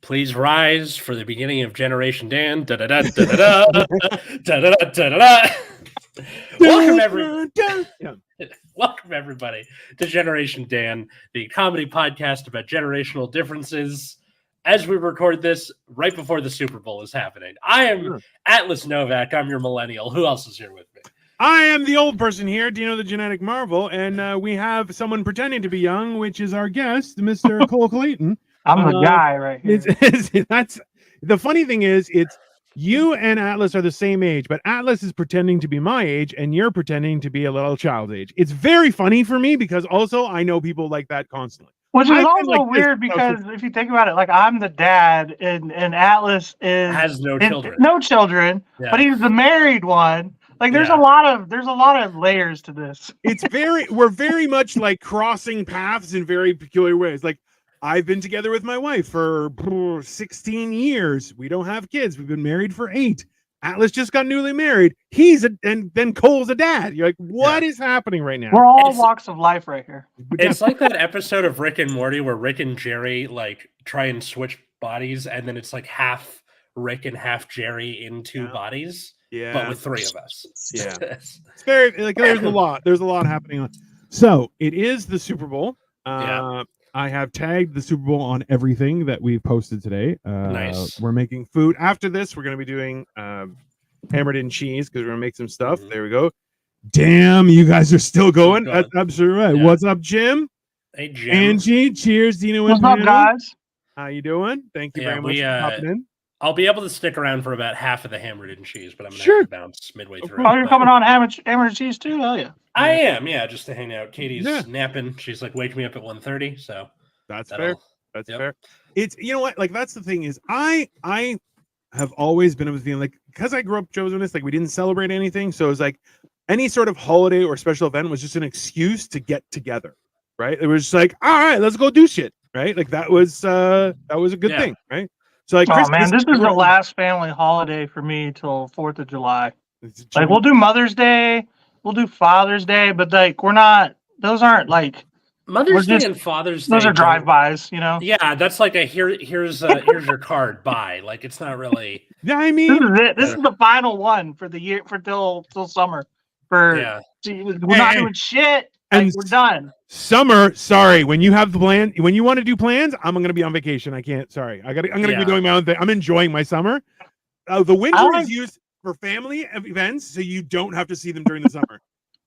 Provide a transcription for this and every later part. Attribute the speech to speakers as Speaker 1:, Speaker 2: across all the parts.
Speaker 1: Please rise for the beginning of Generation Dan. Da da da da da da da da da da. Welcome everybody to Generation Dan, the comedy podcast about generational differences. As we record this, right before the Super Bowl is happening, I am Atlas Novak. I'm your millennial. Who else is here with me?
Speaker 2: I am the old person here, Dino the Genetic Marvel, and we have someone pretending to be young, which is our guest, Mr. Cole Clayton.
Speaker 3: I'm the guy right here.
Speaker 2: That's the funny thing is, it's you and Atlas are the same age, but Atlas is pretending to be my age, and you're pretending to be a little child's age. It's very funny for me because also I know people like that constantly.
Speaker 3: Which is also weird because if you think about it, like I'm the dad, and Atlas
Speaker 1: has no children,
Speaker 3: yeah. But he's the married one. Like there's a lot of layers to this.
Speaker 2: We're very much like crossing paths in very peculiar ways. Like I've been together with my wife for 16 years. We don't have kids. We've been married for 8. Atlas just got newly married. And then Cole's a dad. You're like, what is happening right now?
Speaker 3: We're all walks of life right here.
Speaker 1: It's like that episode of Rick and Morty where Rick and Jerry like try and switch bodies, and then it's like half Rick and half Jerry in 2 bodies. Yeah, but with 3 of us.
Speaker 2: Yeah, it's very like there's a lot happening on. So it is the Super Bowl. I have tagged the Super Bowl on everything that we've posted today.
Speaker 1: Nice.
Speaker 2: We're making food. After this, we're going to be doing hammered in cheese because we're going to make some stuff. There we go. Damn, you guys are still going. That's absolutely right. Yeah. What's up, Jim?
Speaker 1: Hey, Jim.
Speaker 2: Angie, cheers. Dino,
Speaker 3: what's up, guys?
Speaker 2: How you doing? Thank you very much for popping in.
Speaker 1: I'll be able to stick around for about half of the hammered and cheese, but I'm going to have to bounce midway through.
Speaker 3: Oh, you're coming on hammered and cheese too? Hell yeah.
Speaker 1: I am, just to hang out. Katie's napping. She's like, wake me up at 1:30, so
Speaker 2: that's fair. That's fair. It's, you know what, like that's the thing is I have always been of the feeling like, because I grew up Josephus, like we didn't celebrate anything, so it was like any sort of holiday or special event was just an excuse to get together, right? It was just like, all right, let's go do shit, right? Like that was a good thing, right? So like,
Speaker 3: this is the last family holiday for me till 4th of July. Like we'll do Mother's Day, we'll do Father's Day, but like those aren't like
Speaker 1: Mother's Day and Father's Day.
Speaker 3: Those are drive-bys, you know.
Speaker 1: Yeah, that's like a here's your card. Bye. Like it's not really.
Speaker 2: Yeah, I mean,
Speaker 3: this is it. This is the final one for the year till summer. We're not doing shit. And we're done.
Speaker 2: Summer, sorry. When you have the plan, when you want to do plans, I'm going to be on vacation. I can't. Sorry, I'm going to be doing my own thing. I'm enjoying my summer. The winter is used for family events, so you don't have to see them during the summer.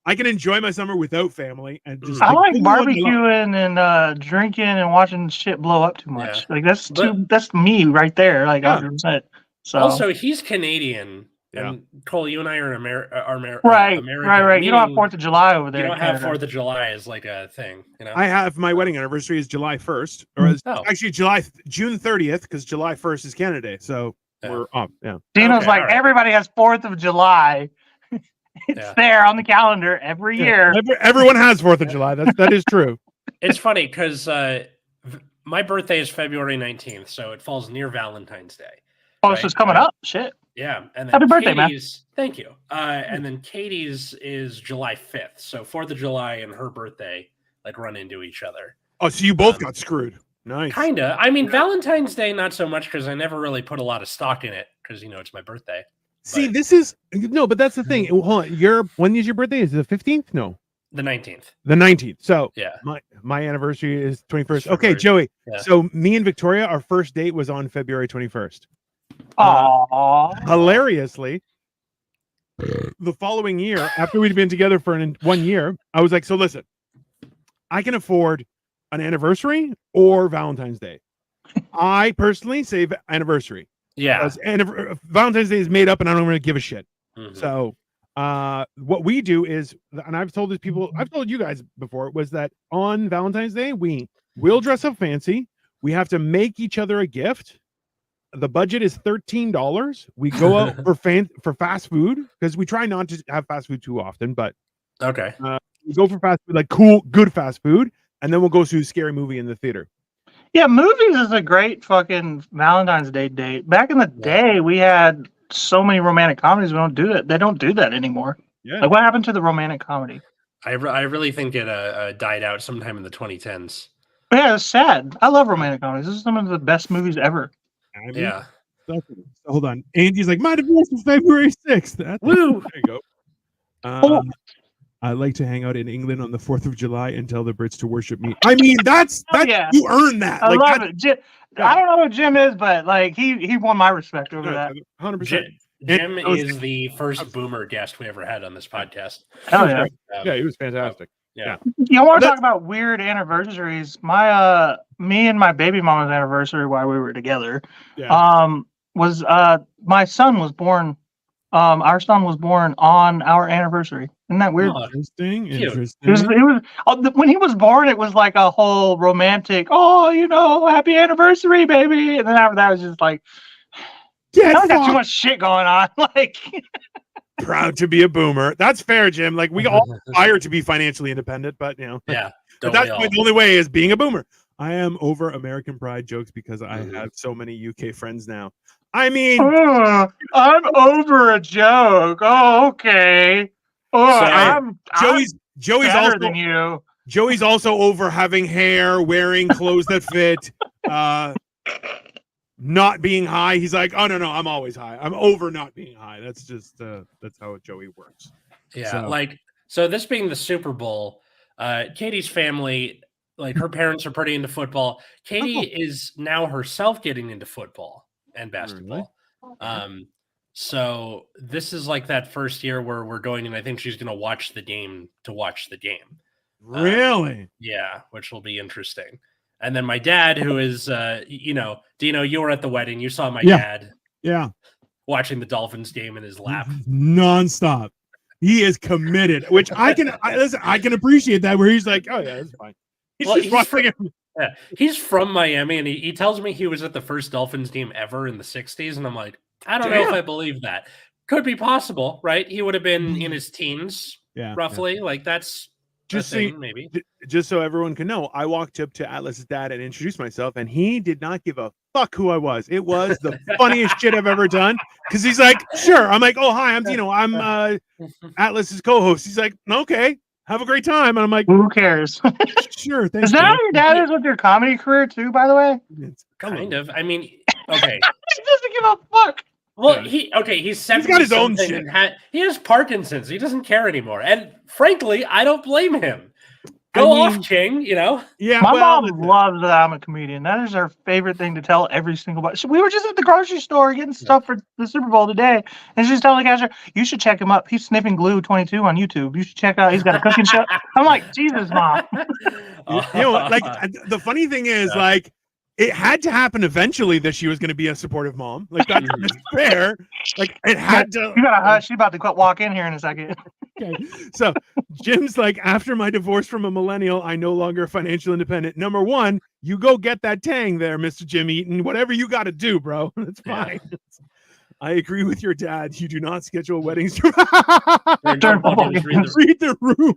Speaker 2: I can enjoy my summer without family and just.
Speaker 3: I like barbecuing and drinking and watching shit blow up too much. Like that's me right there. Like 100%. So
Speaker 1: also, he's Canadian. And Cole, you and I are American.
Speaker 3: Right. You don't have 4th of July over there.
Speaker 1: You don't have 4th of July as like a thing. You know,
Speaker 2: I have my wedding anniversary is July 1st, or actually June 30th, because July 1st is Canada Day. So we're up. Yeah.
Speaker 3: Dino's everybody has 4th of July. It's there on the calendar every year.
Speaker 2: Everyone has 4th of July. That is true.
Speaker 1: It's funny because my birthday is February 19th, so it falls near Valentine's Day.
Speaker 3: Oh, so it's coming up. Shit.
Speaker 1: Yeah, and then
Speaker 3: happy birthday, man!
Speaker 1: Thank you. And then Katie's is July 5th, so 4th of July and her birthday like run into each other.
Speaker 2: Oh, so you both got screwed. Nice.
Speaker 1: Kinda. I mean, Valentine's Day not so much because I never really put a lot of stock in it because it's my birthday.
Speaker 2: See, but that's the thing. Hold on, when is your birthday? Is it the 15th? No,
Speaker 1: the 19th.
Speaker 2: The 19th. So
Speaker 1: yeah,
Speaker 2: my anniversary is 21st. Okay, Joey. Yeah. So me and Victoria, our first date was on February 21st. Hilariously, the following year, after we'd been together for 1 year, I was like, so listen, I can afford an anniversary or Valentine's Day. I personally say anniversary.
Speaker 1: Yeah.
Speaker 2: Valentine's Day is made up and I don't really give a shit. Mm-hmm. So what we do is, and I've told you guys before, was that on Valentine's Day, we will dress up fancy. We have to make each other a gift. The budget is $13. We go out for fast food because we try not to have fast food too often, but
Speaker 1: okay.
Speaker 2: We go for fast food, like cool, good fast food, and then we'll go see a scary movie in the theater.
Speaker 3: Yeah, movies is a great fucking Valentine's Day date. Back in the day, we had so many romantic comedies. We don't do it. They don't do that anymore. Yeah. Like, what happened to the romantic comedy?
Speaker 1: I really think it died out sometime in the 2010s.
Speaker 3: Yeah, it's sad. I love romantic comedies. This is some of the best movies ever.
Speaker 2: I mean,
Speaker 1: Yeah.
Speaker 2: Hold on. Andy's like, my divorce was February 6th.
Speaker 1: Woo!
Speaker 2: There you go. I like to hang out in England on the 4th of July and tell the Brits to worship me. I mean, that's you earn that.
Speaker 3: I love it. Jim, I don't know what Jim is, but like he won my respect over that.
Speaker 2: 100%.
Speaker 1: Jim is the first boomer guest we ever had on this podcast.
Speaker 3: Hell yeah.
Speaker 2: Yeah, he was fantastic.
Speaker 1: Yeah.
Speaker 3: You want to talk about weird anniversaries? Me and my baby mama's anniversary while we were together, was my son was born. Our son was born on our anniversary. Isn't that weird?
Speaker 2: Interesting.
Speaker 3: It was when he was born. It was like a whole romantic. Happy anniversary, baby. And then after that, it was just like, I got too much shit going on. Like,
Speaker 2: proud to be a boomer. That's fair, Jim. Like, we all aspire to be financially independent, but
Speaker 1: yeah.
Speaker 2: But that's the only way is being a boomer. I am over American Pride jokes because I have so many UK friends now. I mean,
Speaker 3: I'm over a joke. Oh, okay.
Speaker 2: Joey's
Speaker 3: better
Speaker 2: also
Speaker 3: than you.
Speaker 2: Joey's also over having hair, wearing clothes that fit, not being high. He's like, oh no, I'm always high. I'm over not being high. That's just that's how Joey works.
Speaker 1: Yeah, so this being the Super Bowl, Katie's family, like her parents are pretty into football. Katie is now herself getting into football and basketball.
Speaker 3: Really?
Speaker 1: So this is like that first year where we're going, and I think she's going to watch the game to watch the game.
Speaker 2: Really?
Speaker 1: Yeah, which will be interesting. And then my dad, who is, Dino, you were at the wedding. You saw my dad.
Speaker 2: Yeah.
Speaker 1: Watching the Dolphins game in his lap.
Speaker 2: Nonstop. He is committed, which I can appreciate that, where he's like, oh yeah, that's fine.
Speaker 1: He's from Miami, and he tells me he was at the first Dolphins game ever in the 60s, and I'm like, I don't know if I believe that. Could be possible, right? He would have been in his teens, roughly. Yeah. Like, that's maybe.
Speaker 2: Just so everyone can know, I walked up to Atlas's dad and introduced myself, and he did not give a fuck who I was. It was the funniest shit I've ever done, because he's like, sure. I'm like, oh, hi, I'm Dino. I'm Atlas's co-host. He's like, okay. Have a great time. And I'm like,
Speaker 3: who cares?
Speaker 2: Sure. Thanks,
Speaker 3: is that how your dad is with your comedy career too, by the way?
Speaker 1: Kind of. I mean, okay.
Speaker 3: He doesn't give a fuck.
Speaker 1: Well, he's 70.
Speaker 2: He's got his own shit.
Speaker 1: He has Parkinson's. He doesn't care anymore. And frankly, I don't blame him. Go off, Ching,
Speaker 2: Yeah.
Speaker 3: My mom loves that I'm a comedian. That is her favorite thing to tell every single body. We were just at the grocery store getting stuff for the Super Bowl today, and she's telling the cashier, you should check him up. He's sniffing glue 22 on YouTube. You should check out. He's got a cooking show. I'm like, Jesus, Mom.
Speaker 2: The funny thing is, like, it had to happen eventually that she was going to be a supportive mom. Like, that's fair. Like, it had to.
Speaker 3: You gotta hush. She's about to walk in here in a second.
Speaker 2: Okay. So Jim's like, after my divorce from a millennial, I no longer financially independent. Number one, you go get that tang there, Mr. Jim Eaton. Whatever you got to do, bro. That's fine. Yeah. I agree with your dad. You do not schedule weddings. Read the room.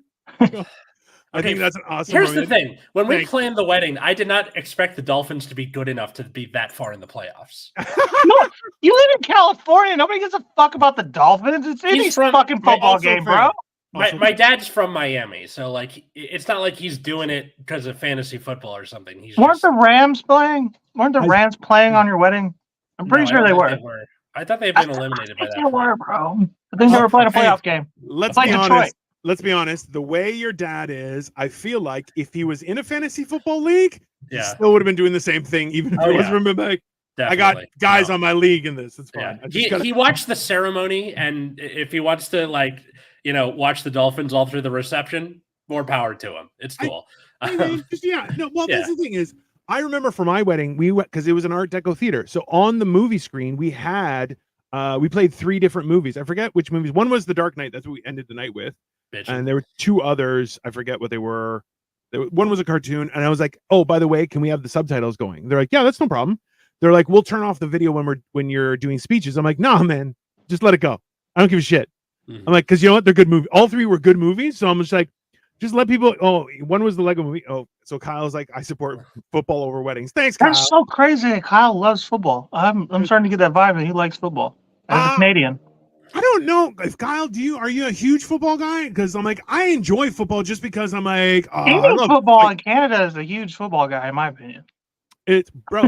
Speaker 2: I think that's an awesome.
Speaker 1: Here's the thing: when we planned the wedding, I did not expect the Dolphins to be good enough to be that far in the playoffs.
Speaker 3: No, you live in California. Nobody gives a fuck about the Dolphins. It's any fucking football game, bro.
Speaker 1: My dad's from Miami, so like it's not like he's doing it because of fantasy football or something.
Speaker 3: Weren't the Rams playing? Weren't the Rams playing on your wedding? I'm pretty sure they were.
Speaker 1: I thought they had been eliminated by that.
Speaker 3: They were, bro. I think they were playing a playoff game.
Speaker 2: Let's be honest. The way your dad is, I feel like if he was in a fantasy football league, he still would have been doing the same thing, even if he wasn't remember like, I got guys on my league in this. It's fine.
Speaker 1: Yeah. He watched the ceremony, and if he wants to, watch the Dolphins all through the reception, more power to him. It's cool.
Speaker 2: That's the thing is, I remember for my wedding, we went because it was an Art Deco theater. So on the movie screen, we had we played 3 different movies. I forget which movies. One was The Dark Knight. That's what we ended the night with. And there were 2 others. I forget what they were. One was a cartoon, and I was like, "Oh, by the way, can we have the subtitles going?" They're like, "Yeah, that's no problem." They're like, "We'll turn off the video when you're doing speeches." I'm like, "Nah, man, just let it go. I don't give a shit." I'm like, because you know what? They're good movies. All 3 were good movies, so I'm just like, just let people. Oh, one was the Lego movie. Oh, so Kyle's like, I support football over weddings. Thanks, Kyle.
Speaker 3: That's so crazy. Kyle loves football. I'm starting to get that vibe that he likes football as a Canadian.
Speaker 2: I don't know if Kyle, are you a huge football guy? Because I'm like, I enjoy football just because I'm like,
Speaker 3: football in Canada is a huge football guy, in my opinion.
Speaker 2: It's bro.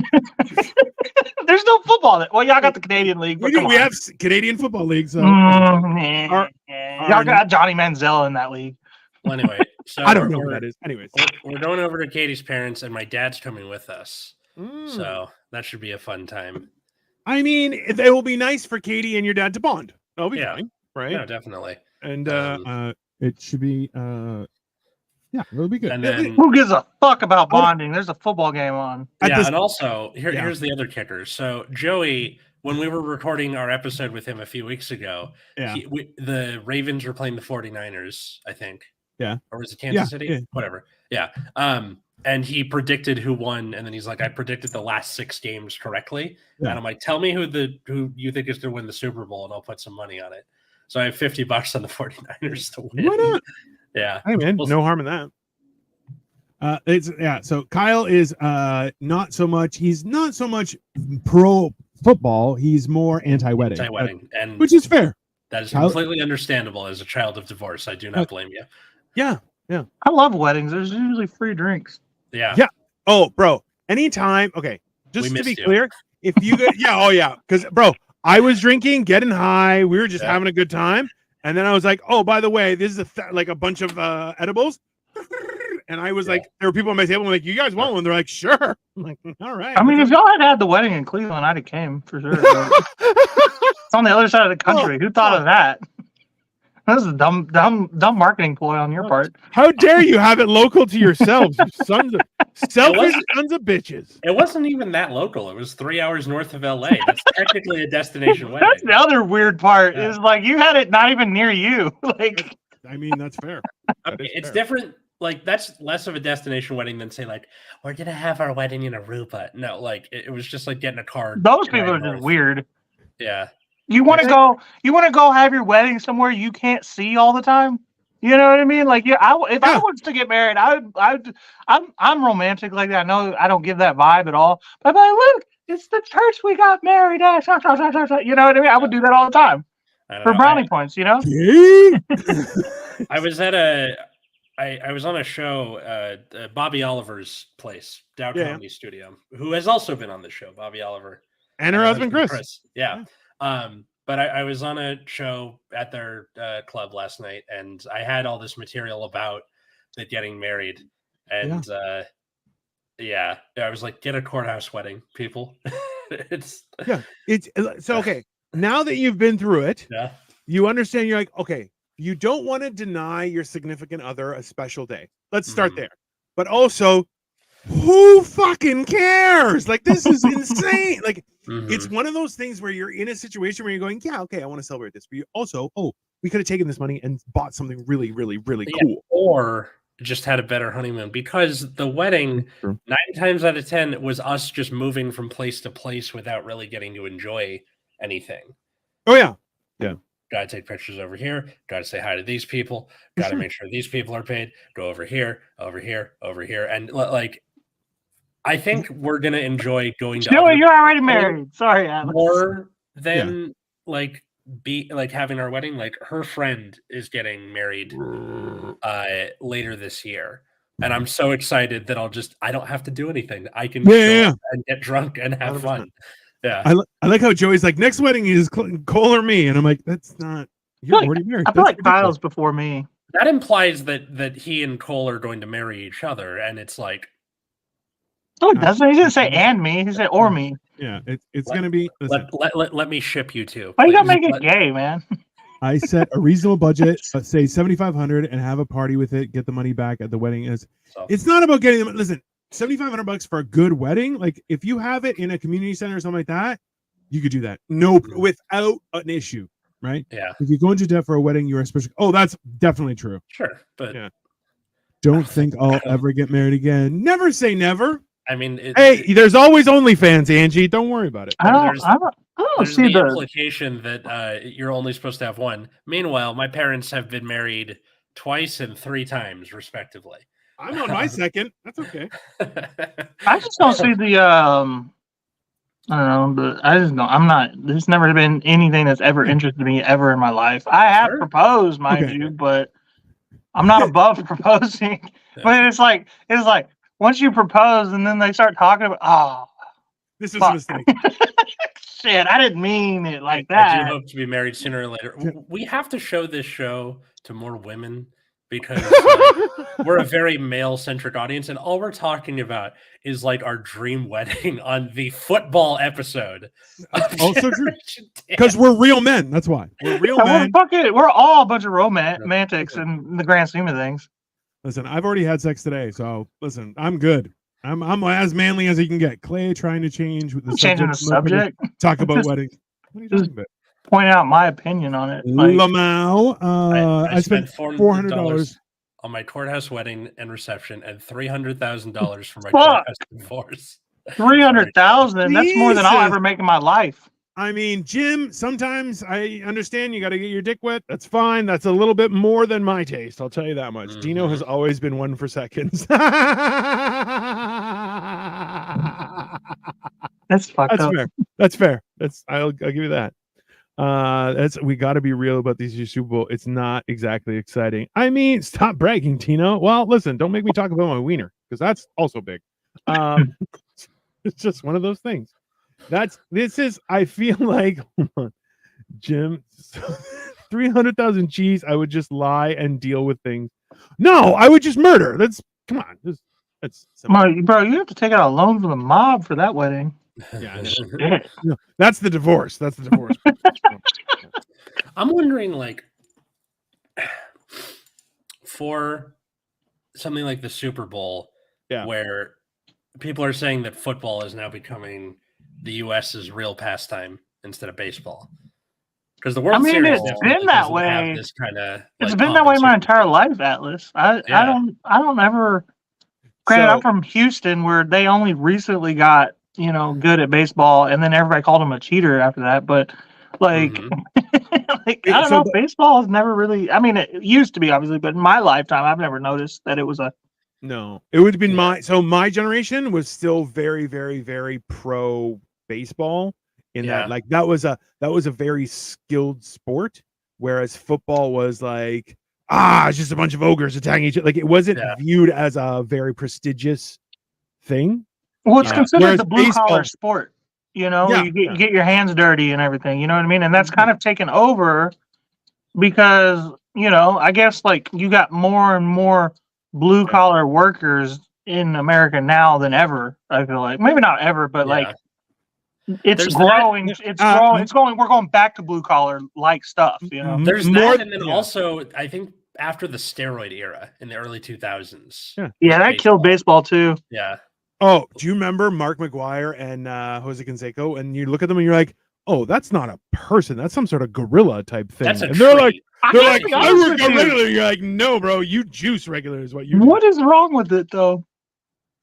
Speaker 3: There's no football. Well, y'all got the Canadian League. But
Speaker 2: We have Canadian Football League, so
Speaker 3: y'all got Johnny Manziel in that league.
Speaker 1: Well, anyway, so
Speaker 2: I don't know what that is. Anyways,
Speaker 1: we're going over to Katie's parents, and my dad's coming with us. So that should be a fun time.
Speaker 2: I mean, it will be nice for Katie and your dad to bond. That'll be fine, right?
Speaker 1: No, definitely.
Speaker 2: And it should be it'll be good.
Speaker 1: And then,
Speaker 3: who gives a fuck about bonding? There's a football game on.
Speaker 1: And also here's the other kicker. So Joey, when we were recording our episode with him a few weeks ago, the Ravens were playing the 49ers, I think.
Speaker 2: Yeah.
Speaker 1: Or was it Kansas City? Yeah. Whatever. Yeah. And he predicted who won, and then he's like, I predicted the last 6 games correctly. Yeah. And I'm like, tell me who you think is to win the Super Bowl, and I'll put some money on it. So I have $50 on the 49ers to win.
Speaker 2: Why not?
Speaker 1: Yeah.
Speaker 2: Hey man, no harm in that. So Kyle is not so much. He's not so much pro football. He's more anti-wedding.
Speaker 1: And
Speaker 2: which is fair.
Speaker 1: That is completely understandable. As a child of divorce, I do not blame you.
Speaker 2: Yeah.
Speaker 3: I love weddings. There's usually free drinks.
Speaker 1: Yeah.
Speaker 2: Oh, bro. Anytime. Okay. Just to be clear, if you go, because bro, I was drinking, getting high. We were just having a good time. And then I was like, oh, by the way, this is like a bunch of edibles. And I was like, there were people on my table. I'm like, you guys want one? They're like, sure. I'm like, all right.
Speaker 3: I mean, if y'all had the wedding in Cleveland, I'd have came for sure. It's on the other side of the country. Who thought of that? This is a dumb marketing ploy on your part.
Speaker 2: How dare you have it local to yourselves, you selfish sons of bitches.
Speaker 1: It wasn't even that local. It was 3 hours north of LA. That's technically a destination wedding.
Speaker 3: That's the other weird part is like you had it not even near you. Like,
Speaker 2: I mean, that's fair.
Speaker 1: It's different. Like that's less of a destination wedding than say like we're gonna have our wedding in Aruba. No, like it was just like getting a car.
Speaker 3: Those people are just weird.
Speaker 1: Yeah.
Speaker 3: You want to go have your wedding somewhere you can't see all the time. You know what I mean? Like, I was to get married, I'm romantic like that. I know I don't give that vibe at all, but I'm like, look, it's the church we got married at. You know what I mean? I would do that all the time for brownie points. You know.
Speaker 1: I was on a show, Bobby Oliver's place, Dow Comedy Studio, who has also been on the show, Bobby Oliver.
Speaker 2: And her husband, Chris.
Speaker 1: Yeah. But I was on a show at their club last night, and I had all this material about the getting married. And I was like, get a courthouse wedding, people. It's
Speaker 2: so okay. Now that you've been through it, you understand. You're like, okay, you don't want to deny your significant other a special day. Let's start there. But also, who fucking cares? Like, this is insane. Like, it's one of those things where you're in a situation where you're going, yeah, okay, I want to celebrate this. But you also, we could have taken this money and bought something really, really, really cool.
Speaker 1: Or just had a better honeymoon, because the wedding 9 times out of 10 was us just moving from place to place without really getting to enjoy anything.
Speaker 2: Oh, yeah.
Speaker 1: Gotta take pictures over here. Gotta say hi to these people. Gotta make sure these people are paid. Go over here. And like, I think we're gonna enjoy going to.
Speaker 3: You're already married. Sorry, Alex.
Speaker 1: More than having our wedding. Like, her friend is getting married later this year, and I'm so excited that I don't have to do anything. I can show up and get drunk and have 100%. Fun. Yeah,
Speaker 2: I like how Joey's like, next wedding is Cole or me, and I'm like, that's not. You're already married.
Speaker 3: I feel like Kyle's before me.
Speaker 1: That implies that he and Cole are going to marry each other, and it's like.
Speaker 3: No, it doesn't. He didn't say and me. He said or me.
Speaker 2: Yeah, it's going to be.
Speaker 1: Let me ship you two.
Speaker 3: Why you gotta make it gay, man?
Speaker 2: I set a reasonable budget, let's say $7,500, and have a party with it. Get the money back at the wedding. It's not about getting them. Listen, $7,500 for a good wedding. Like, if you have it in a community center or something like that, you could do that. Without an issue, right?
Speaker 1: Yeah.
Speaker 2: If you go into debt for a wedding, you're especially. Oh, that's definitely true.
Speaker 1: Sure, but
Speaker 2: don't think I'll ever get married again. Never say never.
Speaker 1: I mean,
Speaker 2: there's always OnlyFans, Angie. Don't worry about it.
Speaker 3: I don't see
Speaker 1: the implication that you're only supposed to have one. Meanwhile, my parents have been married twice and 3 times, respectively.
Speaker 2: I'm on my second. That's okay.
Speaker 3: I just don't see the. I don't know, but I just know I'm not. There's never been anything that's ever interested me ever in my life. I have proposed, mind you, but I'm not above proposing. But it's like. once you propose and then they start talking about,
Speaker 2: This is a
Speaker 3: fuck.
Speaker 2: mistake.
Speaker 3: Shit, I didn't mean it like
Speaker 1: I
Speaker 3: that.
Speaker 1: do hope to be married sooner or later. We have to show this show to more women because we're a very male-centric audience, and all we're talking about is like our dream wedding on the football episode.
Speaker 2: Also true. Because we're real men. That's why. We're real men.
Speaker 3: We're all a bunch of romantics in the grand scheme of things.
Speaker 2: Listen, I've already had sex today, so listen, I'm good. I'm as manly as he can get. Clay trying to change with the
Speaker 3: Changing the subject.
Speaker 2: Talk about weddings. What are you talking about?
Speaker 3: Point out my opinion on it.
Speaker 2: Lamau,
Speaker 1: I
Speaker 2: spent $400
Speaker 1: on my courthouse wedding and reception, and $300,000 for my courthouse divorce.
Speaker 3: 300,000. That's more than I'll ever make in my life.
Speaker 2: I mean, Jim, sometimes I understand you got to get your dick wet. That's fine. That's a little bit more than my taste. I'll tell you that much. Dino has always been one for seconds.
Speaker 3: That's fucked up.
Speaker 2: Fair. That's fair. I'll give you that. We got to be real about these year's Super Bowl. It's not exactly exciting. I mean, stop bragging, Tino. Well, listen, don't make me talk about my wiener because that's also big. It's just one of those things. I feel like, hold on, Jim, 300,000 cheese. I would just lie and deal with things. No, I would just murder. Come on. That's
Speaker 3: bro, you have to take out a loan from the mob for that wedding.
Speaker 2: Yeah, no, that's the divorce.
Speaker 1: I'm wondering, like, for something like the Super Bowl, where people are saying that football is now becoming the U.S.'s real pastime instead of baseball. Because the World Series
Speaker 3: it's been that way.
Speaker 1: This kind of
Speaker 3: it's been that way my entire life, Atlas. I don't ever. Granted, I'm from Houston, where they only recently got good at baseball, and then everybody called him a cheater after that. But I don't know. Baseball has never really. I mean, it used to be obviously, but in my lifetime, I've never noticed that it was a.
Speaker 2: No, it would have been my generation was still very, very, very pro baseball that that was a very skilled sport, whereas football was like it's just a bunch of ogres attacking each other. Like it wasn't viewed as a very prestigious thing.
Speaker 3: Well, it's considered the blue collar sport. You get your hands dirty and everything. You know what I mean? And that's kind of taken over because I guess like you got more and more blue collar workers in America now than ever. I feel like maybe not ever, but like it's growing. It's growing. It's going. We're going back to blue collar like stuff.
Speaker 1: There's more, and then also I think after the steroid era in the early 2000s.
Speaker 3: Yeah, that killed baseball too.
Speaker 1: Yeah.
Speaker 2: Oh, do you remember Mark McGuire and Jose Canseco? And you look at them and you're like, oh, that's not a person. That's some sort of gorilla type thing.
Speaker 1: That's
Speaker 2: and they're like, I
Speaker 3: work
Speaker 2: out regular. You're like, no, bro, you juice regular is what you do.
Speaker 3: What is wrong with it, though?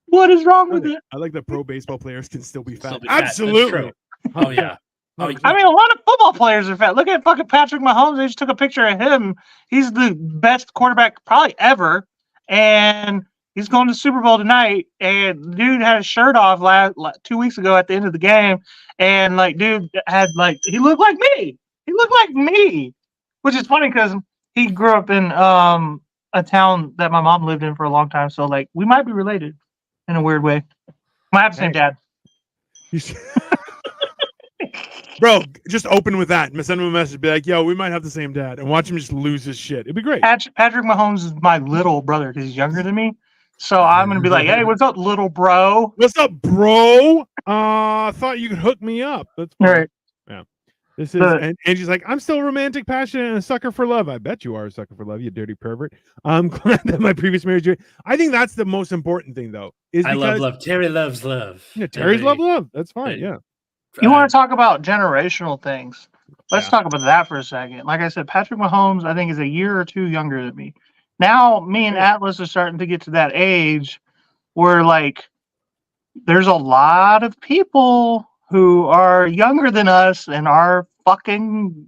Speaker 3: What is wrong with it?
Speaker 2: I like that pro baseball players can still be fat.
Speaker 1: Absolutely. Oh, yeah.
Speaker 3: I mean, a lot of football players are fat. Look at fucking Patrick Mahomes. They just took a picture of him. He's the best quarterback probably ever. And he's going to the Super Bowl tonight, and the dude had his shirt off 2 weeks ago at the end of the game, and dude had he looked like me. He looked like me, which is funny because he grew up in a town that my mom lived in for a long time. So we might be related in a weird way. Might have the same dad.
Speaker 2: Bro, just open with that. Send him a message. Be like, yo, we might have the same dad, and watch him just lose his shit. It'd be great.
Speaker 3: Patrick Mahomes is my little brother because he's younger than me. So I'm going to be like, hey, what's up, little bro?
Speaker 2: What's up, bro? I thought you could hook me up. That's fine.
Speaker 3: Right.
Speaker 2: Yeah. This is, and she's like, I'm still romantic, passionate, and a sucker for love. I bet you are a sucker for love, you dirty pervert. I'm glad that my previous marriage. I think that's the most important thing, though.
Speaker 1: I love love. Terry loves love.
Speaker 2: Yeah, Terry's love. That's fine. Yeah.
Speaker 3: You want to talk about generational things? Let's talk about that for a second. Like I said, Patrick Mahomes, I think, is a year or two younger than me. Now, me and Atlas are starting to get to that age where, there's a lot of people who are younger than us and are fucking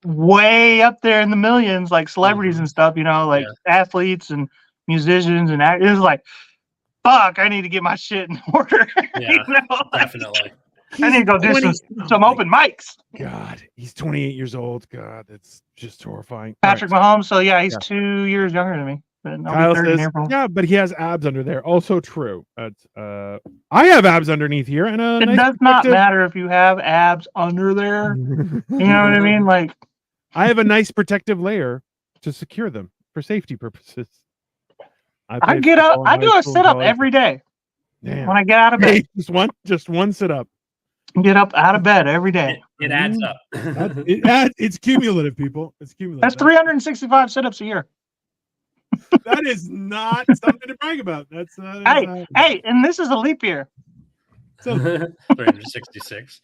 Speaker 3: way up there in the millions, like celebrities and stuff, athletes and musicians and actors. Fuck, I need to get my shit in order.
Speaker 1: Yeah, definitely.
Speaker 3: I need to go do some open mics.
Speaker 2: God, he's 28 years old. God, that's just horrifying.
Speaker 3: Patrick Mahomes. So yeah, he's 2 years younger than me. And I'll
Speaker 2: Kyle
Speaker 3: be 30 in
Speaker 2: says,
Speaker 3: April.
Speaker 2: yeah, but he has abs under there. Also true. That's I have abs underneath here, and
Speaker 3: It does not matter if you have abs under there. You know what I mean? Like,
Speaker 2: I have a nice protective layer to secure them for safety purposes.
Speaker 3: I get up. I do a sit up every day.
Speaker 2: Damn.
Speaker 3: When I get out of bed.
Speaker 2: Hey, just one sit up.
Speaker 3: Get up out of bed every day.
Speaker 1: It adds up.
Speaker 2: It's cumulative, people. It's cumulative.
Speaker 3: That's 365 sit-ups a year.
Speaker 2: That is not something to brag about. That's
Speaker 3: hey, and this is a leap year.
Speaker 2: So
Speaker 1: 366.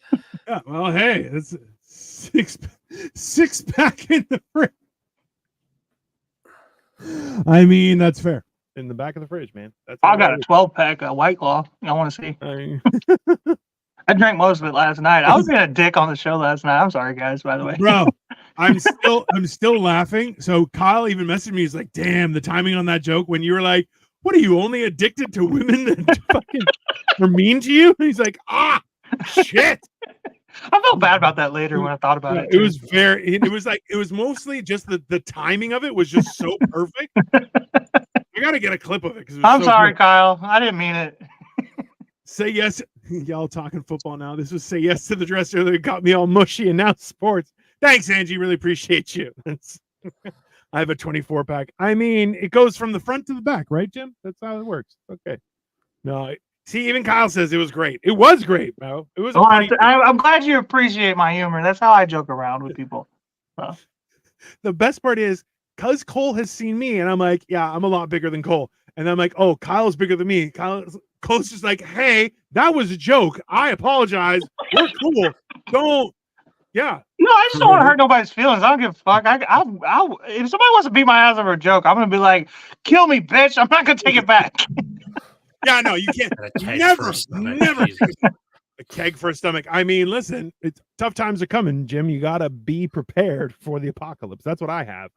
Speaker 2: Yeah, well, hey, it's six pack in the fridge. I mean, that's fair. In the back of the fridge, man.
Speaker 3: I got a 12-pack of White Claw. I want to see. I drank most of it last night. I was being a dick on the show last night. I'm sorry, guys. By the way,
Speaker 2: bro, I'm still laughing. So Kyle even messaged me. He's like, "Damn, the timing on that joke when you were like, what are you only addicted to women that fucking are mean to you?" And he's like, shit.
Speaker 3: I felt bad about that later when I thought about it.
Speaker 2: It was it was mostly just the timing of it was just so perfect. I gotta get a clip of it.
Speaker 3: I'm sorry, Kyle. I didn't mean it.
Speaker 2: Say yes. Y'all talking football now. This was say yes to the dresser that got me all mushy, and now sports. Thanks, Angie. Really appreciate you. I have a 24-pack. I mean, it goes from the front to the back, right, Jim? That's how it works. Okay. No, see, even Kyle says it was great. It was great, bro. It was.
Speaker 3: I'm glad you appreciate my humor. That's how I joke around with people. So.
Speaker 2: The best part is because Cole has seen me, and I'm like, yeah, I'm a lot bigger than Cole. And I'm like, oh, Kyle's bigger than me. Cole's just like, hey, that was a joke. I apologize. We're cool. Don't. Yeah.
Speaker 3: No, I just don't want to hurt nobody's feelings. I don't give a fuck. If somebody wants to beat my ass over a joke, I'm gonna be like, kill me, bitch. I'm not gonna take it back.
Speaker 2: Yeah, no, you can't. Never. A keg for a stomach. I mean, listen, it's tough times are coming, Jim. You gotta be prepared for the apocalypse. That's what I have.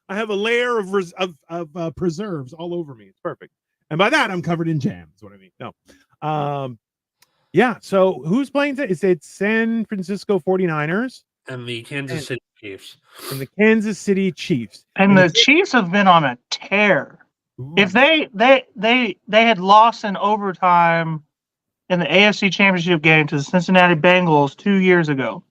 Speaker 2: I have a layer of preserves all over me. It's perfect. And by that, I'm covered in jam. Is what I mean. No. Yeah. So who's playing today? It's San Francisco 49ers
Speaker 1: and the Kansas City Chiefs.
Speaker 2: And the Kansas City Chiefs.
Speaker 3: And the Chiefs have been on a tear. Ooh. If they had lost in overtime in the AFC Championship game to the Cincinnati Bengals 2 years ago,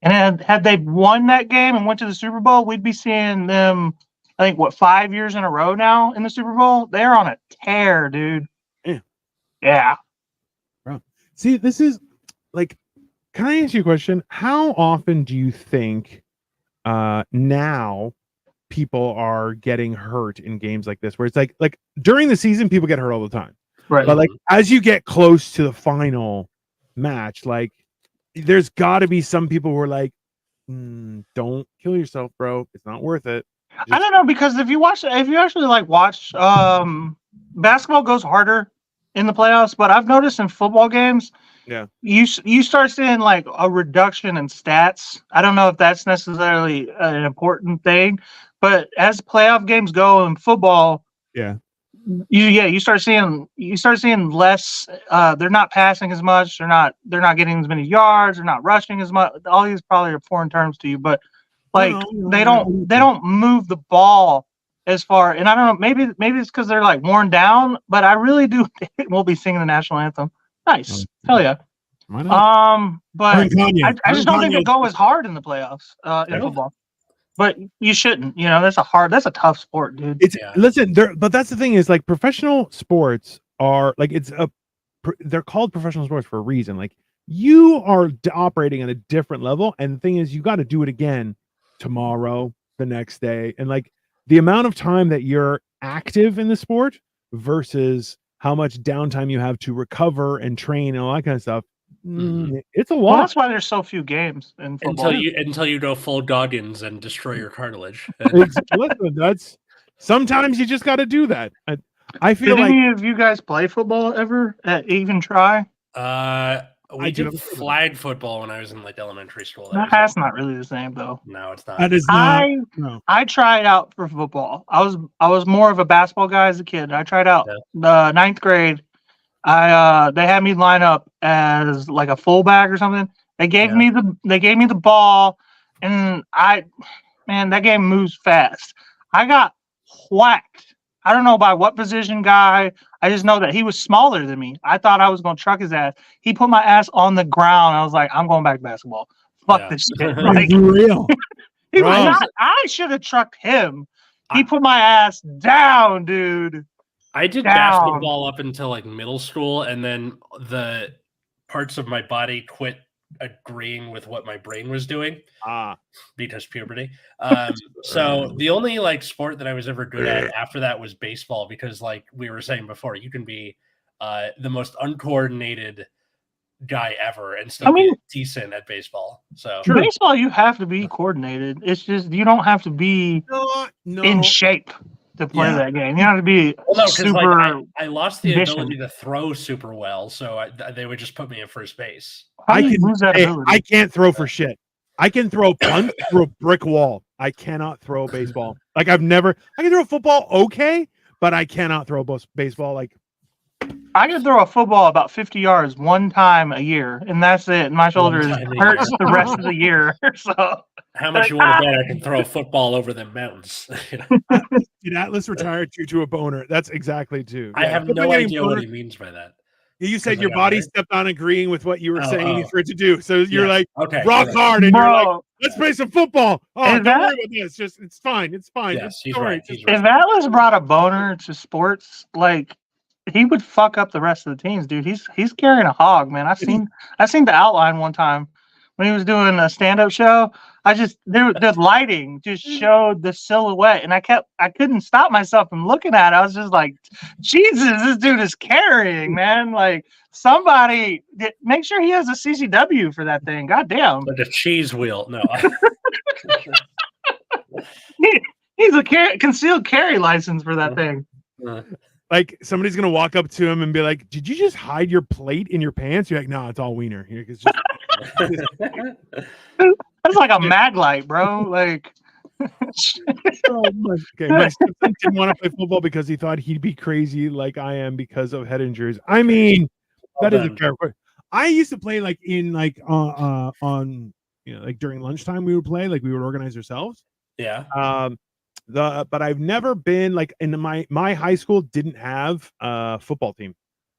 Speaker 3: and had they won that game and went to the Super Bowl, we'd be seeing them, I think, 5 years in a row now in the Super Bowl? They're on a tear, dude. Yeah.
Speaker 2: Bro. See, this is like, can I ask you a question? How often do you think now people are getting hurt in games like this, where it's like during the season, people get hurt all the time.
Speaker 3: Right.
Speaker 2: But like as you get close to the final match, like there's got to be some people who are like, don't kill yourself, bro. It's not worth it.
Speaker 3: I don't know, because if you actually watch basketball goes harder in the playoffs, but I've noticed in football games,
Speaker 2: yeah,
Speaker 3: you start seeing like a reduction in stats. I don't know if that's necessarily an important thing, but as playoff games go in football, you start seeing less. They're not passing as much. They're not getting as many yards. They're not rushing as much. All these probably are foreign terms to you, but they don't move the ball as far. And I don't know. Maybe it's because they're like worn down. But I really do think we'll be singing the national anthem. Nice, hell yeah. But I just don't think they go as hard in the playoffs in football. But you shouldn't. You know, that's a tough sport, dude.
Speaker 2: Listen, but that's the thing is, like, professional sports are like, they're called professional sports for a reason. Like, you are operating at a different level, and the thing is, you got to do it again tomorrow, the next day, and like the amount of time that you're active in the sport versus how much downtime you have to recover and train and all that kind of stuff. It's a lot.
Speaker 3: Well, that's why there's so few games in football.
Speaker 1: Until you go full Goggins and destroy your cartilage.
Speaker 2: Listen, sometimes you just got to do that. I feel
Speaker 3: Did any of you guys play football ever? Even try?
Speaker 1: We did flag football when I was in like elementary school.
Speaker 3: That's not really the same, though.
Speaker 1: No, it's not.
Speaker 2: That is not.
Speaker 3: I tried out for football. I was more of a basketball guy as a kid. I tried out the 9th grade. They had me line up as like a fullback or something. They gave me the ball, and that game moves fast. I got whacked I don't know by what position guy. I just know that he was smaller than me. I thought I was going to truck his ass. He put my ass on the ground. I was like, I'm going back to basketball. Fuck this shit. Like,
Speaker 2: real.
Speaker 3: he was not, I should have trucked him. He put my ass down, dude.
Speaker 1: I did basketball up until like middle school, and then the parts of my body quit agreeing with what my brain was doing because puberty. So the only like sport that I was ever good at after that was baseball, because like we were saying before, you can be the most uncoordinated guy ever and still be decent at baseball. So
Speaker 3: baseball, you have to be coordinated. It's just you don't have to be in shape to play that game. You have to be super.
Speaker 1: Like, I lost the ability to throw super well, so they would just put me in first base.
Speaker 3: How do you lose that ability?
Speaker 2: I can't throw for shit. I can throw punch through a brick wall. I cannot throw baseball. Like I can throw football okay, but I cannot throw baseball. Like
Speaker 3: I can throw a football about 50 yards one time a year, and that's it. My shoulder hurts the rest of the year. So
Speaker 1: how much you want to bet I can throw a football over the mountains?
Speaker 2: Did Atlas retire due to a boner? That's exactly too.
Speaker 1: I have no idea what he means by that.
Speaker 2: You said your body stepped on agreeing with what you were saying for it to do. So you're like, rock hard, and you're like, let's play some football. Oh, don't worry about this. It's fine. It's fine.
Speaker 1: Yes, he's right.
Speaker 3: If Atlas brought a boner to sports, like he would fuck up the rest of the teams, dude. He's carrying a hog, man. I've seen the outline one time when he was doing a stand-up show. The lighting just showed the silhouette, and I couldn't stop myself from looking at it. I was just like, Jesus, this dude is carrying, man. Like somebody make sure he has a CCW for that thing. God damn.
Speaker 1: Like a cheese wheel. No.
Speaker 3: He's a concealed carry license for that thing.
Speaker 2: Like somebody's gonna walk up to him and be like, "Did you just hide your plate in your pants?" You're like, "No, it's all wiener." It's just...
Speaker 3: That's like a mag light, bro. Like,
Speaker 2: my stepson didn't want to play football because he thought he'd be crazy like I am because of head injuries. I mean, that is a fair question. I used to play like in like on like during lunchtime we would play, like we would organize ourselves.
Speaker 1: Yeah.
Speaker 2: But I've never been like in my high school didn't have a football team,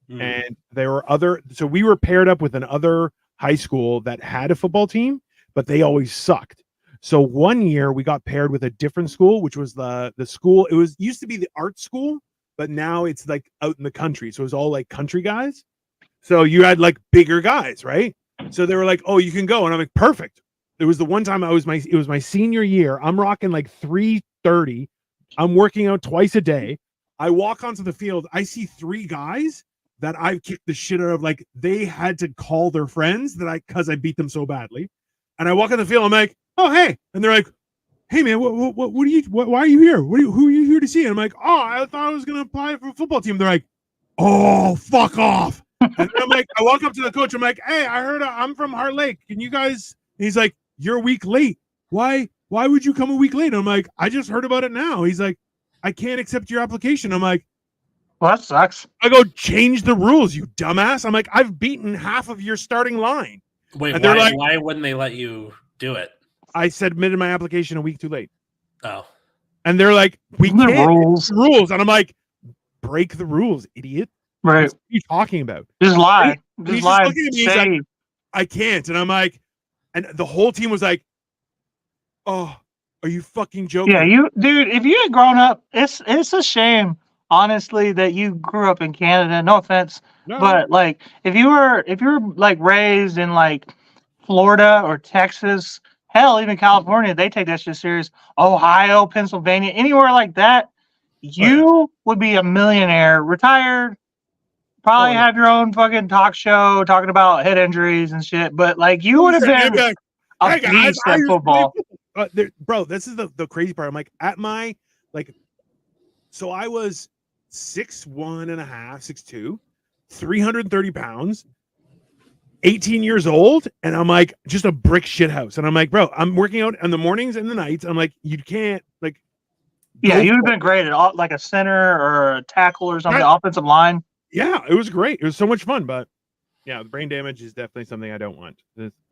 Speaker 2: and there were so we were paired up with another high school that had a football team, but they always sucked. So one year we got paired with a different school, which was the school. It used to be the art school, but now it's like out in the country. So it was all like country guys. So you had like bigger guys, right? So they were like, "Oh, you can go," and I'm like, "Perfect." It was the one time it was my senior year. I'm rocking like 330. I'm working out twice a day. I walk onto the field. I see 3 guys that I've kicked the shit out of. Like they had to call their friends because I beat them so badly. And I walk on the field. I'm like, "Oh, hey." And they're like, "Hey man, why are you here? Who are you here to see?" And I'm like, "Oh, I thought I was going to apply for a football team." They're like, "Oh, fuck off." And I'm like, I walk up to the coach. I'm like, "Hey, I heard I'm from Heart Lake. Can you guys," and he's like, "You're a week late. Why would you come a week late?" And I'm like, "I just heard about it now." He's like, "I can't accept your application." I'm like,
Speaker 3: "Well, that sucks."
Speaker 2: I go, "Change the rules, you dumbass." I'm like, "I've beaten half of your starting line."
Speaker 1: Wait,
Speaker 2: and
Speaker 1: why wouldn't they let you do it?
Speaker 2: I submitted my application a week too late.
Speaker 1: Oh.
Speaker 2: And they're like, "We can't
Speaker 3: rules."
Speaker 2: And I'm like, "Break the rules, idiot."
Speaker 3: Right.
Speaker 2: What are you talking about?
Speaker 3: Just lie.
Speaker 2: He's just looking at me. He's like, "I can't." And I'm like, and the whole team was like, "Oh, are you fucking joking?"
Speaker 3: Yeah, dude, if you had grown up, it's a shame, honestly, that you grew up in Canada. No offense. No. But like if you were like raised in like Florida or Texas, hell, even California, they take that shit serious. Ohio, Pennsylvania, anywhere like that, you would be a millionaire, retired, probably have your own fucking talk show talking about head injuries and shit. But like you would have been a beast at football.
Speaker 2: Bro, this is the crazy part. I'm like at my so I was 6'1.5", 6'2", 330 pounds, 18 years old, and I'm like just a brick shit house. And I'm like, bro, I'm working out in the mornings and the nights. I'm like, you can't like.
Speaker 3: Yeah, you would have been great at like a center or a tackle or something, offensive line.
Speaker 2: Yeah, it was great. It was so much fun, but yeah, the brain damage is definitely something I don't want.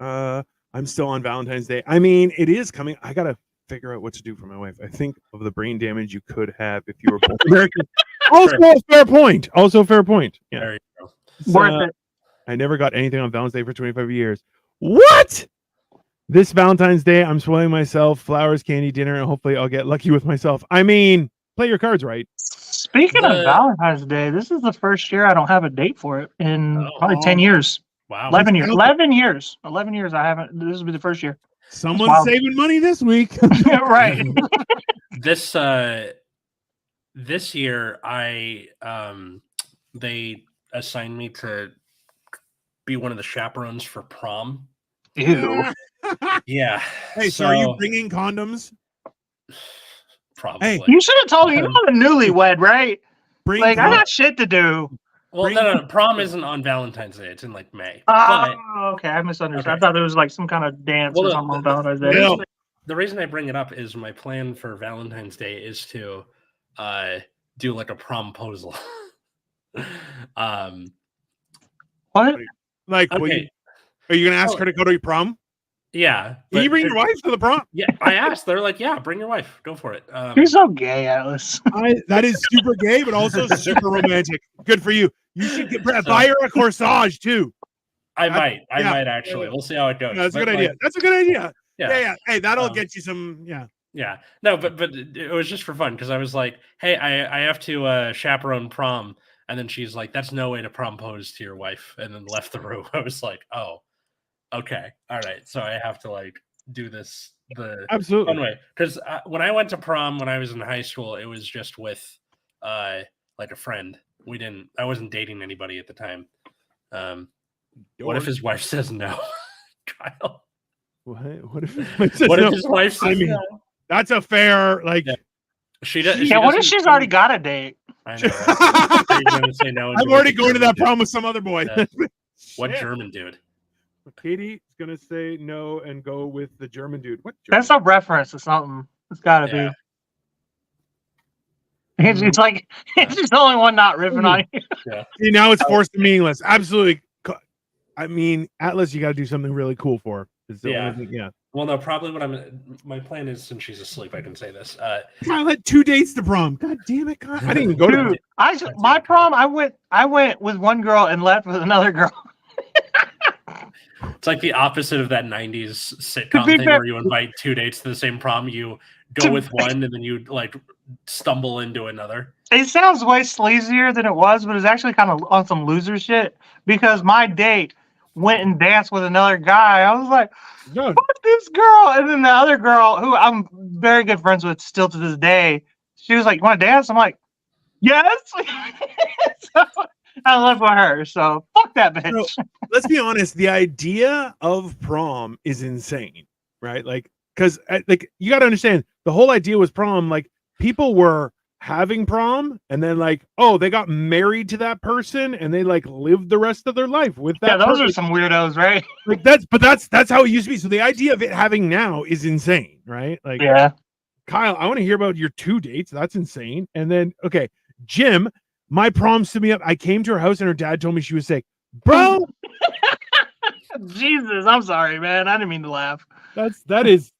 Speaker 2: I'm still on Valentine's Day. I mean, it is coming. I gotta figure out what to do for my wife. I think of the brain damage you could have if you were born American. Also, a fair point. Also, a fair point. Yeah.
Speaker 1: There you go.
Speaker 3: Worth it.
Speaker 2: I never got anything on Valentine's Day for 25 years. What? This Valentine's Day, I'm spoiling myself. Flowers, candy, dinner, and hopefully I'll get lucky with myself. I mean, play your cards right.
Speaker 3: Speaking of Valentine's Day, this is the first year I don't have a date for it in probably 10 years.
Speaker 1: Wow.
Speaker 3: 11 years. 11 years. 11 years I haven't. This will be the first year.
Speaker 2: Someone's saving money this week.
Speaker 3: Right.
Speaker 1: This year they assigned me to be one of the chaperones for prom.
Speaker 3: Ew.
Speaker 1: Yeah.
Speaker 2: Hey, so are you bringing condoms?
Speaker 1: Probably.
Speaker 3: Hey, you should have told me you're not a newlywed, right? I got shit to do.
Speaker 1: Well, no. Prom isn't on Valentine's Day. It's in like May.
Speaker 3: Oh, okay. I misunderstood. Okay. I thought it was like some kind of dance or something on Valentine's Day.
Speaker 1: The reason I bring it up is my plan for Valentine's Day is to do like a promposal.
Speaker 3: What?
Speaker 2: Like, okay. Are you going to ask her to go to your prom?
Speaker 1: Yeah.
Speaker 2: Can you bring your wife to the prom?
Speaker 1: Yeah, I asked. They're like, yeah, bring your wife. Go for it.
Speaker 3: You're so gay, Atlas.
Speaker 2: That is super gay, but also super romantic. Good for you. You should buy her a corsage, too.
Speaker 1: I might actually. We'll see how it goes.
Speaker 2: Yeah, that's a good idea. That's a good idea.
Speaker 1: Yeah.
Speaker 2: Hey, that'll get you some,
Speaker 1: Yeah. No, but it was just for fun because I was like, hey, I have to chaperone prom. And then she's like, that's no way to propose to your wife. And then left the room. I was like, oh, okay. All right. So I have to like do this the
Speaker 2: absolutely
Speaker 1: fun way. Because when I went to prom when I was in high school, it was just with like a friend. I wasn't dating anybody at the time. What if his wife says no? Kyle.
Speaker 2: What if
Speaker 1: his wife says no?
Speaker 2: That's a fair, like,
Speaker 1: she does.
Speaker 3: Yeah, what if she's already got a date?
Speaker 1: I know. Right? You're gonna say no.
Speaker 2: I'm already going to that prom with some other boy.
Speaker 1: What German dude?
Speaker 2: Katie's gonna say no and go with the German dude. What?
Speaker 3: German? That's a reference to something. It's gotta be. It's like it's just the only one not ripping on you.
Speaker 2: Yeah. See, now it's forced and meaningless. Absolutely. I mean, Atlas, you got to do something really cool for her.
Speaker 1: Yeah. Well, no, probably my plan is since she's asleep, I can say this.
Speaker 2: I had 2 dates to prom. God damn it, God. I didn't even go to
Speaker 3: my prom. I went with one girl and left with another girl.
Speaker 1: It's like the opposite of that 90s sitcom thing where you invite 2 dates to the same prom. You go with one and then you like stumble into another.
Speaker 3: It sounds way sleazier than it was, but it's actually kind of on some loser shit because my date went and danced with another guy. I was like, fuck this girl. And then the other girl, who I'm very good friends with still to this day, she was like, you want to dance? I'm like, yes. So I left with her. So fuck that bitch.
Speaker 2: So, let's be honest. The idea of prom is insane, right? Like, because like you got to understand, the whole idea was prom. Like, people were having prom and then like, oh, they got married to that person and they like lived the rest of their life with that.
Speaker 3: Yeah, those
Speaker 2: person.
Speaker 3: are some weirdos, right?
Speaker 2: Like that's how it used to be. So the idea of it having now is insane, right? Like,
Speaker 3: yeah.
Speaker 2: Kyle, I want to hear about your 2 dates. That's insane. And then, okay, Jim, my prom stood me up. I came to her house and her dad told me she was sick. Bro,
Speaker 3: Jesus, I'm sorry, man. I didn't mean to laugh.
Speaker 2: That is,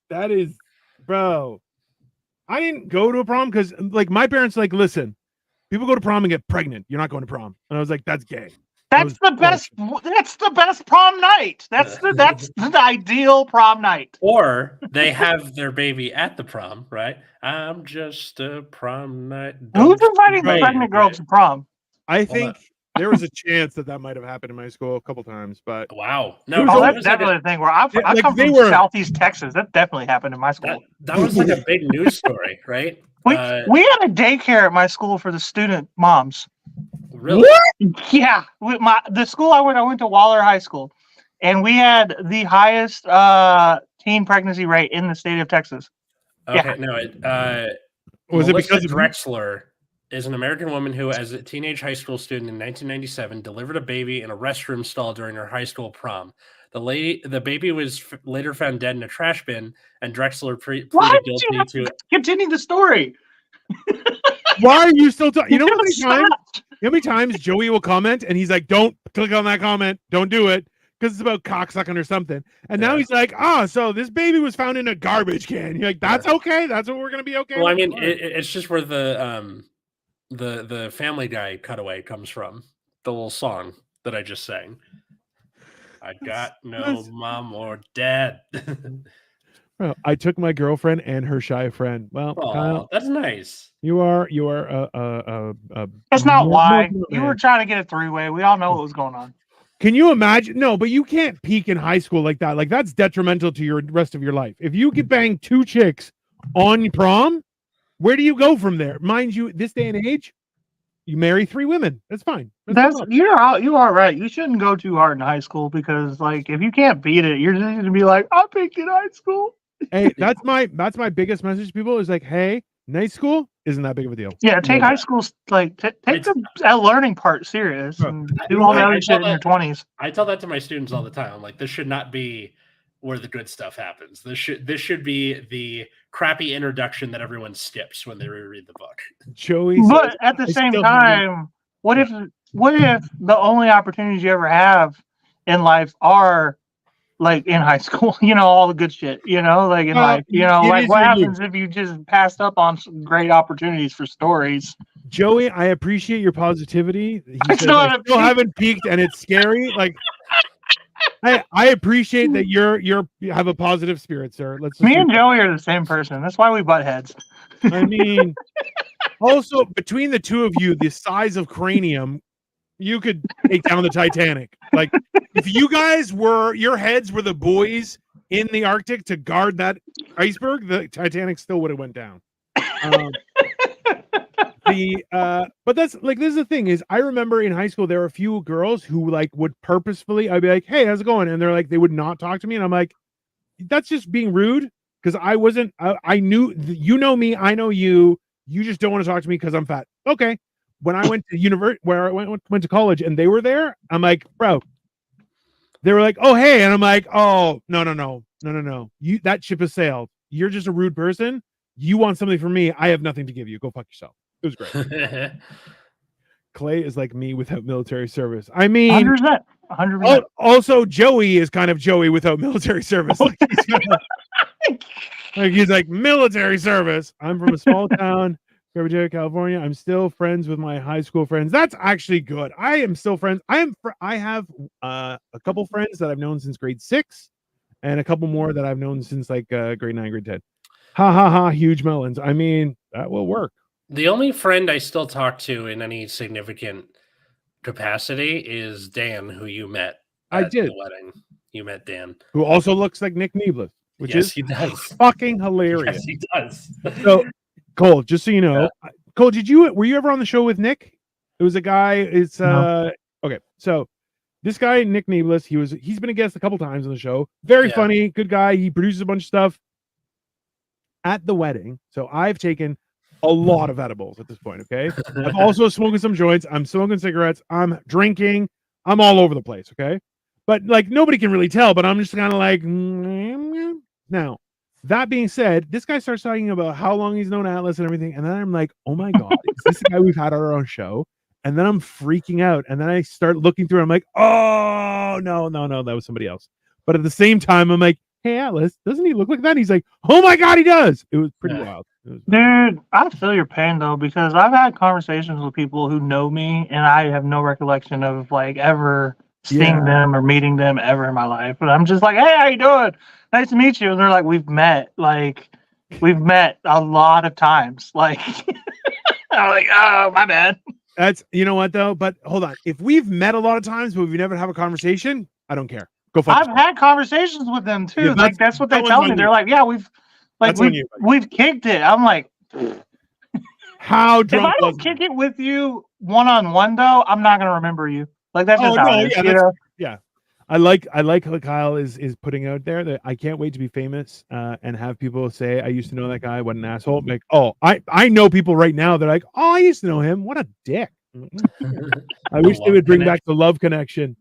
Speaker 2: bro. I didn't go to a prom because, like, my parents like, listen, people go to prom and get pregnant. You're not going to prom, and I was like, that's gay.
Speaker 3: That's the best. That's the best prom night. That's the ideal prom night.
Speaker 1: Or they have their baby at the prom, right? I'm just a prom night.
Speaker 3: Who's inviting the pregnant girl to prom?
Speaker 2: I think there was a chance that might have happened in my school a couple times, but
Speaker 1: wow, no,
Speaker 3: that's definitely a thing. Where I come from Southeast Texas. That definitely happened in my school.
Speaker 1: That was like a big news story, right?
Speaker 3: We had a daycare at my school for the student moms.
Speaker 1: Really?
Speaker 3: What? Yeah, the school I went to Waller High School, and we had the highest teen pregnancy rate in the state of Texas.
Speaker 1: Okay, no, was it because of Drexler? Is an American woman who, as a teenage high school student in 1997, delivered a baby in a restroom stall during her high school prom. The baby was later found dead in a trash bin, and Drexler pleaded guilty to
Speaker 3: continue the story.
Speaker 2: Why are you still talking? You know how many times Joey will comment and he's like, "Don't click on that comment. Don't do it." because it's about cocksucking or something. And now he's like, so this baby was found in a garbage can. You're like, that's okay. That's what we're gonna be okay.
Speaker 1: Well,
Speaker 2: with?
Speaker 1: I mean, it's just where the Family Guy cutaway comes from. The little song that I just sang. I got no mom or dad.
Speaker 2: Well, I took my girlfriend and her shy friend. Well, Kyle,
Speaker 1: that's nice.
Speaker 2: You are
Speaker 3: That's not why. You were trying to get a three-way. We all know what was going on.
Speaker 2: Can you imagine? No, but you can't peak in high school like that. Like that's detrimental to your rest of your life. If you could bang 2 chicks on prom, where do you go from there? Mind you, this day and age, you marry 3 women. That's fine.
Speaker 3: You are right. You shouldn't go too hard in high school because, like, if you can't beat it, you're just gonna be like, I peaked in high school.
Speaker 2: Hey, that's my biggest message to people is like, hey, night school isn't that big of a deal.
Speaker 3: Yeah, take high school take the learning part serious and do all the other shit in your 20s.
Speaker 1: I tell that to my students all the time. I'm like, this should not be where the good stuff happens. This should be the crappy introduction that everyone skips when they reread the book.
Speaker 2: Joey,
Speaker 3: but at the same time, what if the only opportunities you ever have in life are like in high school, all the good shit, like in life, like what happens if you just passed up on some great opportunities for stories?
Speaker 2: Joey, I appreciate your positivity. I still haven't peaked and it's scary. Like I appreciate that you have a positive spirit, sir.
Speaker 3: Me and Joey are the same person. That's why we butt heads.
Speaker 2: I mean, also between the two of you, the size of cranium, you could take down the Titanic. Like if you guys your heads were the buoys in the Arctic to guard that iceberg, the Titanic still would have went down. But that's like, this is the thing is I remember in high school, there were a few girls who like would purposefully, I'd be like, hey, how's it going? And they're like, they would not talk to me. And I'm like, that's just being rude. Cause I knew, me, I know you just don't want to talk to me cause I'm fat. Okay. When I went to university, where I went to college, and they were there, I'm like, bro. They were like, oh hey, and I'm like, oh no. That ship has sailed. You're just a rude person. You want something from me? I have nothing to give you. Go fuck yourself. It was great. Clay is like me without military service. I mean,
Speaker 3: 100%.
Speaker 2: Also, Joey is kind of Joey without military service. He's like military service. I'm from a small town. California. I'm still friends with my high school friends. That's actually good. I am still friends. I have a couple friends that I've known since grade 6 and a couple more that I've known since like grade 9, grade 10. Ha ha ha, huge melons. I mean, that will work.
Speaker 1: The only friend I still talk to in any significant capacity is Dan, who you met at the wedding. You met Dan.
Speaker 2: Who also looks like Nick Neeblis, which
Speaker 1: he does.
Speaker 2: Fucking hilarious.
Speaker 1: Yes, he does.
Speaker 2: So Cole, just so you know, Cole, were you ever on the show with Nick? It was a guy. Okay. So this guy, Nick Neeblis, he's been a guest a couple times on the show. Very funny, good guy. He produces a bunch of stuff at the wedding. So I've taken a lot of edibles at this point. Okay. I'm also smoking some joints. I'm smoking cigarettes. I'm drinking. I'm all over the place. Okay. But like nobody can really tell, but I'm just kind of like, now. That being said, this guy starts talking about how long he's known Atlas and everything. And then I'm like, oh my God, is this the guy we've had on our own show? And then I'm freaking out. And then I start looking through. I'm like, oh, no, that was somebody else. But at the same time, I'm like, hey, Atlas, doesn't he look like that? And he's like, oh my God, he does. It was pretty wild.
Speaker 3: Dude, I feel your pain though, because I've had conversations with people who know me and I have no recollection of like ever seeing them or meeting them ever in my life. But I'm just like, hey, how you doing? Nice to meet you. And they're like, we've met a lot of times. Like, I'm like, oh, my bad.
Speaker 2: That's, you know what though? But hold on. If we've met a lot of times, but we've never have a conversation, I don't care. Go fuck yourself.
Speaker 3: I've had conversations with them too. Yeah, like that's what they tell me. They're like, yeah, we've kicked it. I'm like,
Speaker 2: how drunk?
Speaker 3: If I don't kick it with you one-on-one though, I'm not gonna remember you. Like that's just how it is.
Speaker 2: Yeah. I like what Kyle is putting out there, that I can't wait to be famous and have people say, I used to know that guy, what an asshole. I'm like, oh, I know people right now. They're like, oh, I used to know him. What a dick. I wish they would bring back the love connection.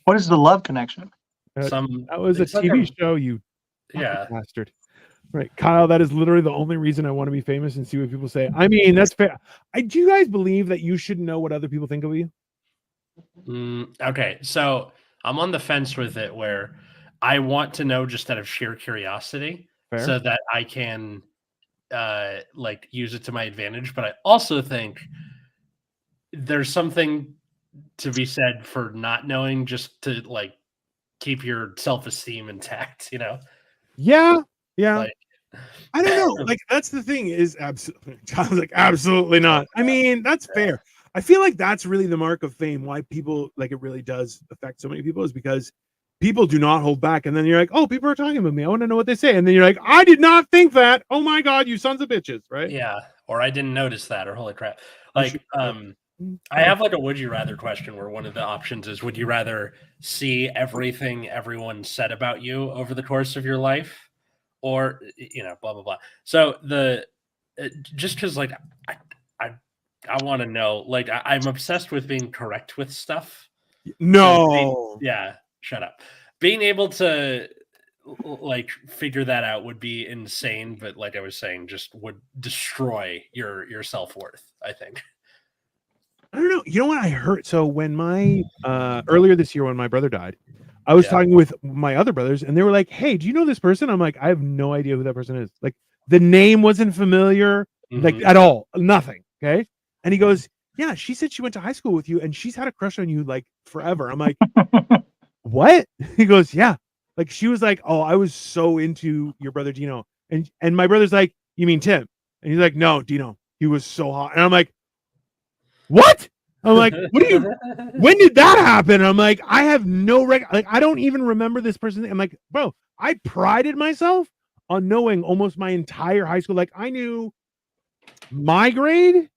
Speaker 3: What is the love connection?
Speaker 2: That was a TV show, you bastard. Right, Kyle, that is literally the only reason I want to be famous and see what people say. I mean, that's fair. Do you guys believe that you should know what other people think of you?
Speaker 1: Okay, so I'm on the fence with it where I want to know just out of sheer curiosity
Speaker 2: Fair.
Speaker 1: so that I can like use it to my advantage. But I also think there's something to be said for not knowing just to like keep your self-esteem intact, you know?
Speaker 2: Yeah.
Speaker 1: Like,
Speaker 2: I don't know. Like that's the thing is absolutely. I was like absolutely not. I mean that's fair. I feel like that's really the mark of fame. Why people like it really does affect so many people is because people do not hold back. And then you're like, oh, people are talking about me. I want to know what they say. And then you're like, I did not think that. Oh my god, you sons of bitches, right?
Speaker 1: yeah, or I didn't notice that, or holy crap. Like, I have like a would you rather question where one of the options is would you rather see everything everyone said about you over the course of your life, or blah blah blah. So just because like I I want to know, like I'm obsessed with being correct with stuff.
Speaker 2: No.
Speaker 1: Yeah, shut up. Being able to like figure that out would be insane, but like I was saying, just would destroy your self-worth, I think.
Speaker 2: I don't know. You know what I heard? So when my earlier this year when my brother died, I was talking with my other brothers and they were like, "Hey, do you know this person?" I'm like, "I have no idea who that person is." Like the name wasn't familiar, like at all, nothing. Okay. And he goes, "Yeah, she said she went to high school with you and she's had a crush on you like forever." I'm like, "What?" He goes, "Yeah." Like she was like, "Oh, I was so into your brother Dino." And my brother's like, "You mean Tim?" And he's like, "No, Dino. He was so hot." And I'm like, "What?" I'm like, "What do you? When did that happen?" I'm like, "I have no like, I don't even remember this person." I'm like, "Bro, I prided myself on knowing almost my entire high school. Like, I knew my grade,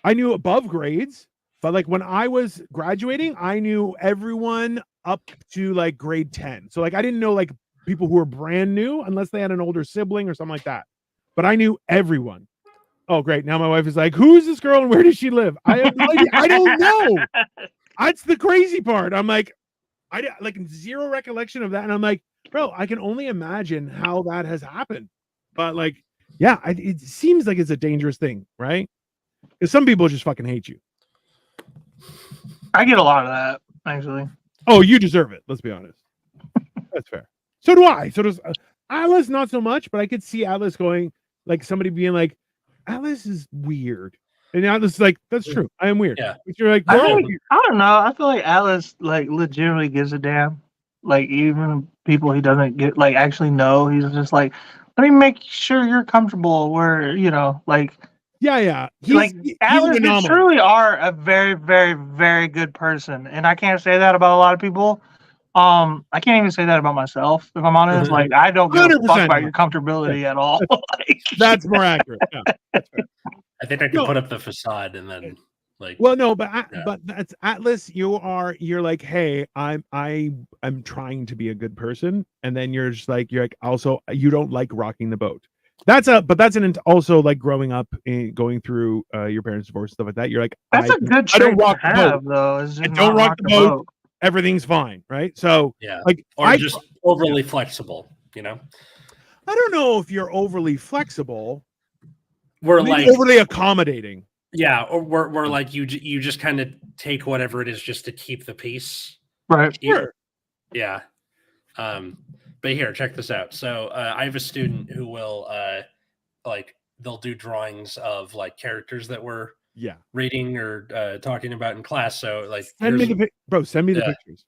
Speaker 2: I knew above grades, but like when I was graduating, I knew everyone up to like grade 10. So like, I didn't know like people who were brand new unless they had an older sibling or something like that. But I knew everyone." Oh, great. Now my wife is like, "Who is this girl and where does she live?" I have no idea. I don't know. That's the crazy part. I'm like, I like zero recollection of that. And I'm like, bro, I can only imagine how that has happened. But like, yeah, it seems like it's a dangerous thing, right? Because some people just fucking hate you.
Speaker 3: I get a lot of that, actually.
Speaker 2: Oh, you deserve it. Let's be honest. That's fair. So do I. So does Atlas, not so much, but I could see Atlas going, like somebody being like, "Atlas is weird." And Atlas is like, "That's true. I am weird."
Speaker 1: Yeah.
Speaker 2: But you're like,
Speaker 3: I
Speaker 2: "No."
Speaker 3: don't know. I feel like Atlas like legitimately gives a damn. Like even people he doesn't get like actually know. He's just like, let me make sure you're comfortable. Where like
Speaker 2: Yeah.
Speaker 3: like
Speaker 2: He's
Speaker 3: Atlas,
Speaker 2: an
Speaker 3: you
Speaker 2: anomaly.
Speaker 3: truly are a very, very, very good person, and I can't say that about a lot of people. I can't even say that about myself, if I'm honest. Like I don't give a fuck
Speaker 2: 100%
Speaker 3: about your comfortability at all. Like,
Speaker 2: That's more accurate. Yeah, that's fair.
Speaker 1: I think I could put up the facade and then like
Speaker 2: Well, no, but that's Atlas. You're like, "Hey, I'm trying to be a good person," and then you're like also you don't like rocking the boat. That's also like growing up and going through your parents' divorce stuff like that. You're like,
Speaker 3: that's a good
Speaker 2: I don't
Speaker 3: trait to
Speaker 2: rock the boat.
Speaker 3: have, though. Is just
Speaker 2: I don't
Speaker 3: not
Speaker 2: rock the boat. Everything's fine, right? So
Speaker 1: yeah,
Speaker 2: like,
Speaker 1: or just overly flexible, you know.
Speaker 2: I don't know if you're overly flexible.
Speaker 1: We're
Speaker 2: Maybe
Speaker 1: like
Speaker 2: overly accommodating.
Speaker 1: Yeah, or we're like you just kind of take whatever it is just to keep the peace.
Speaker 3: Right.
Speaker 2: Sure.
Speaker 1: Yeah. But here, check this out. So I have a student who will like they'll do drawings of like characters that we're reading or talking about in class. So like
Speaker 2: send me the pictures.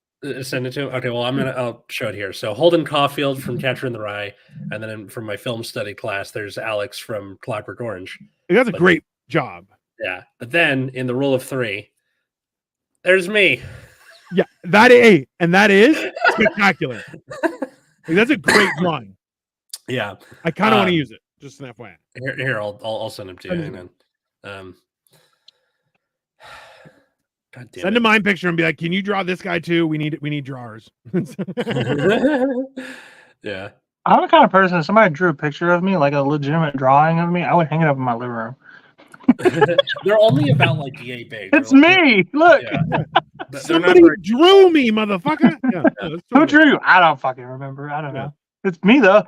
Speaker 1: Send it to him. Okay, well I'll show it here. So Holden Caulfield from Catcher in the Rye, and then from my film study class, there's Alex from Clockwork Orange.
Speaker 2: That's a great job.
Speaker 1: Yeah, but then in the rule of three, there's me.
Speaker 2: Yeah, that is spectacular. Like, that's a great drawing.
Speaker 1: Yeah,
Speaker 2: I kind of want to use it. Just an FYI.
Speaker 1: Here, I'll send them to you. Hang on. God damn
Speaker 2: Send a mine picture and be like, "Can you draw this guy too? We need drawers."
Speaker 1: Yeah.
Speaker 3: I'm the kind of person, if somebody drew a picture of me, like a legitimate drawing of me, I would hang it up in my living room.
Speaker 1: They're only about like yay big.
Speaker 3: It's me. Look.
Speaker 2: Yeah. Somebody drew me, motherfucker.
Speaker 3: Who drew you? I don't fucking remember. I don't know. It's me though.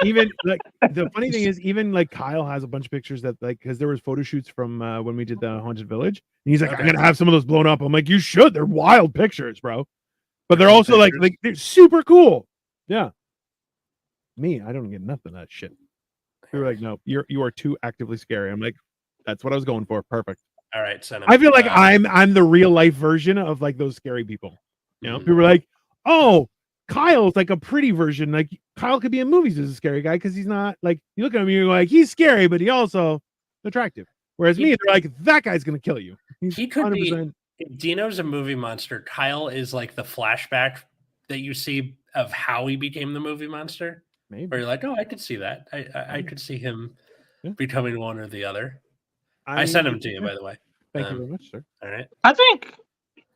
Speaker 2: Even like the funny thing is, even like Kyle has a bunch of pictures that like because there was photo shoots from when we did the Haunted Village. And he's like, "I'm gonna have some of those blown up." I'm like, "You should. They're wild pictures, bro." but they're also like they're super cool. Yeah. Me, I don't get nothing of that shit. They were like, no, you are too actively scary. I'm like, that's what I was going for. Perfect.
Speaker 1: All right, send
Speaker 2: I feel like I'm the real life version of like those scary people. You know, people are like, oh, Kyle's like a pretty version. Like Kyle could be in movies as a scary guy because he's not like you look at him, you're like, he's scary, but he also attractive. Whereas me, they're like, that guy's gonna kill you.
Speaker 1: He could 100%. Be. If Dino's a movie monster, Kyle is like the flashback that you see of how he became the movie monster.
Speaker 2: Maybe.
Speaker 1: Where you're like, oh, I could see that. I could see him becoming one or the other. I sent him to you, by the way.
Speaker 2: Thank you very much, sir.
Speaker 1: All right.
Speaker 3: I think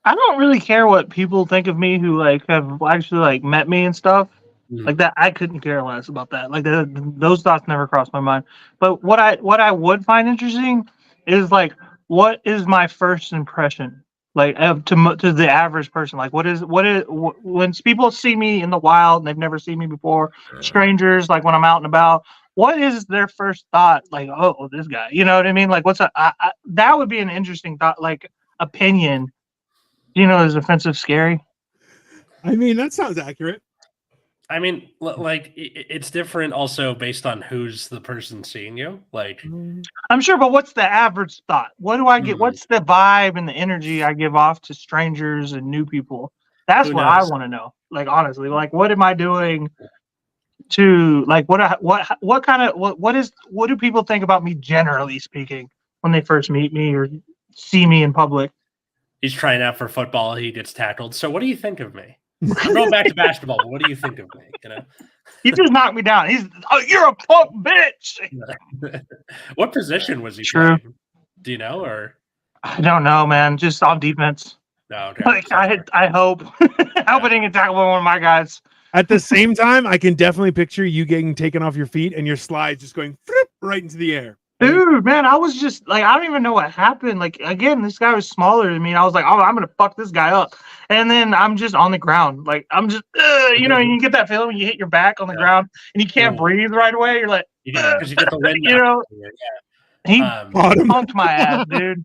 Speaker 3: I don't really care what people think of me who like have actually like met me and stuff like that. I couldn't care less about that. Like those thoughts never crossed my mind. But what I would find interesting is like, what is my first impression? Like to the average person, like what is when people see me in the wild and they've never seen me before, strangers, like when I'm out and about, what is their first thought? Like, oh, this guy, you know what I mean? Like, that would be an interesting thought, like opinion. You know, is offensive scary?
Speaker 2: I mean, that sounds accurate.
Speaker 1: I mean, like it's different also based on who's the person seeing you. Like,
Speaker 3: I'm sure, but what's the average thought? What do I get? What's the vibe and the energy I give off to strangers and new people? That's what I want to know. Like, honestly, like, what am I doing to like what do people think about me generally speaking when they first meet me or see me in public?
Speaker 1: He's trying out for football. He gets tackled. So, what do you think of me? I'm going back to basketball, but what do you think of me? You know,
Speaker 3: he just knocked me down. You're a punk bitch.
Speaker 1: What position was he playing? Do you know, or
Speaker 3: I don't know, man. Just on defense.
Speaker 1: No, okay.
Speaker 3: Like I hope I didn't get tackled by one of my guys.
Speaker 2: At the same time, I can definitely picture you getting taken off your feet and your slides just going right into the air.
Speaker 3: Dude, man, I was just like, I don't even know what happened. Like, again, this guy was smaller than me. And I was like, oh, I'm going to fuck this guy up. And then I'm just on the ground. Like, I'm just, you know, you get that feeling when you hit your back on the ground and you can't breathe right away. You're like,
Speaker 1: because you get the wind.
Speaker 3: You know, he punked my ass, dude.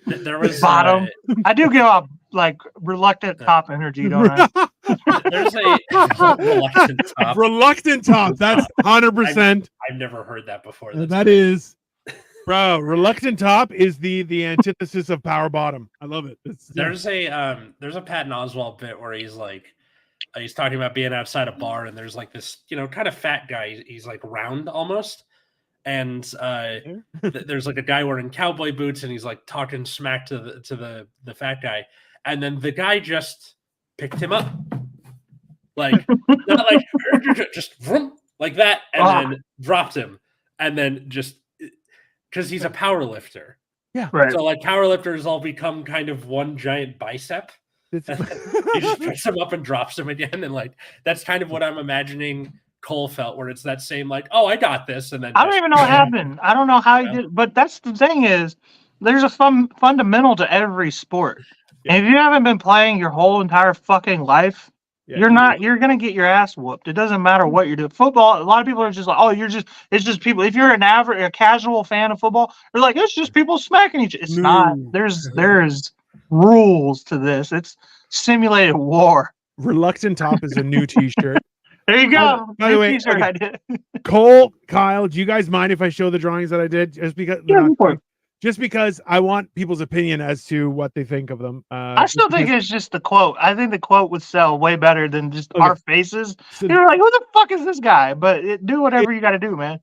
Speaker 1: There was
Speaker 3: bottom. I do give off like reluctant top energy, don't I?
Speaker 1: There's a reluctant top.
Speaker 2: Reluctant top. That's 100%.
Speaker 1: I've never heard that before.
Speaker 2: That is, bro. Reluctant top is the antithesis of power bottom. I love it.
Speaker 1: There's a Patton Oswalt bit where he's like, he's talking about being outside a bar and there's like this, you know, kind of fat guy. He's like round almost. And there's like a guy wearing cowboy boots and he's like talking smack to the fat guy. And then the guy just picked him up. Like, not like, just vroom, like that. And then dropped him. And then just, because he's a power lifter.
Speaker 2: Yeah.
Speaker 3: Right.
Speaker 1: So like power lifters all become kind of one giant bicep. He just picks him up and drops him again. And like, that's kind of what I'm imagining Cole felt, where it's that same like, oh, I got this, and then
Speaker 3: I don't even know what happened. I don't know how he did, but that's the thing is, there's a fundamental to every sport. Yeah. And if you haven't been playing your whole entire fucking life, you're gonna get your ass whooped. It doesn't matter what you're doing. Football, a lot of people are just like, oh, it's just people. If you're a casual fan of football, they're like, it's just people smacking each other. It's not. There's rules to this. It's simulated war.
Speaker 2: Reluctant top is a new t-shirt.
Speaker 3: There you go.
Speaker 2: By the way, okay. Cole, Kyle, do you guys mind if I show the drawings that I did? Just because I want people's opinion as to what they think of them.
Speaker 3: I still think it's just the quote. I think the quote would sell way better than just our faces. You're like, who the fuck is this guy? But do whatever you got to do, man.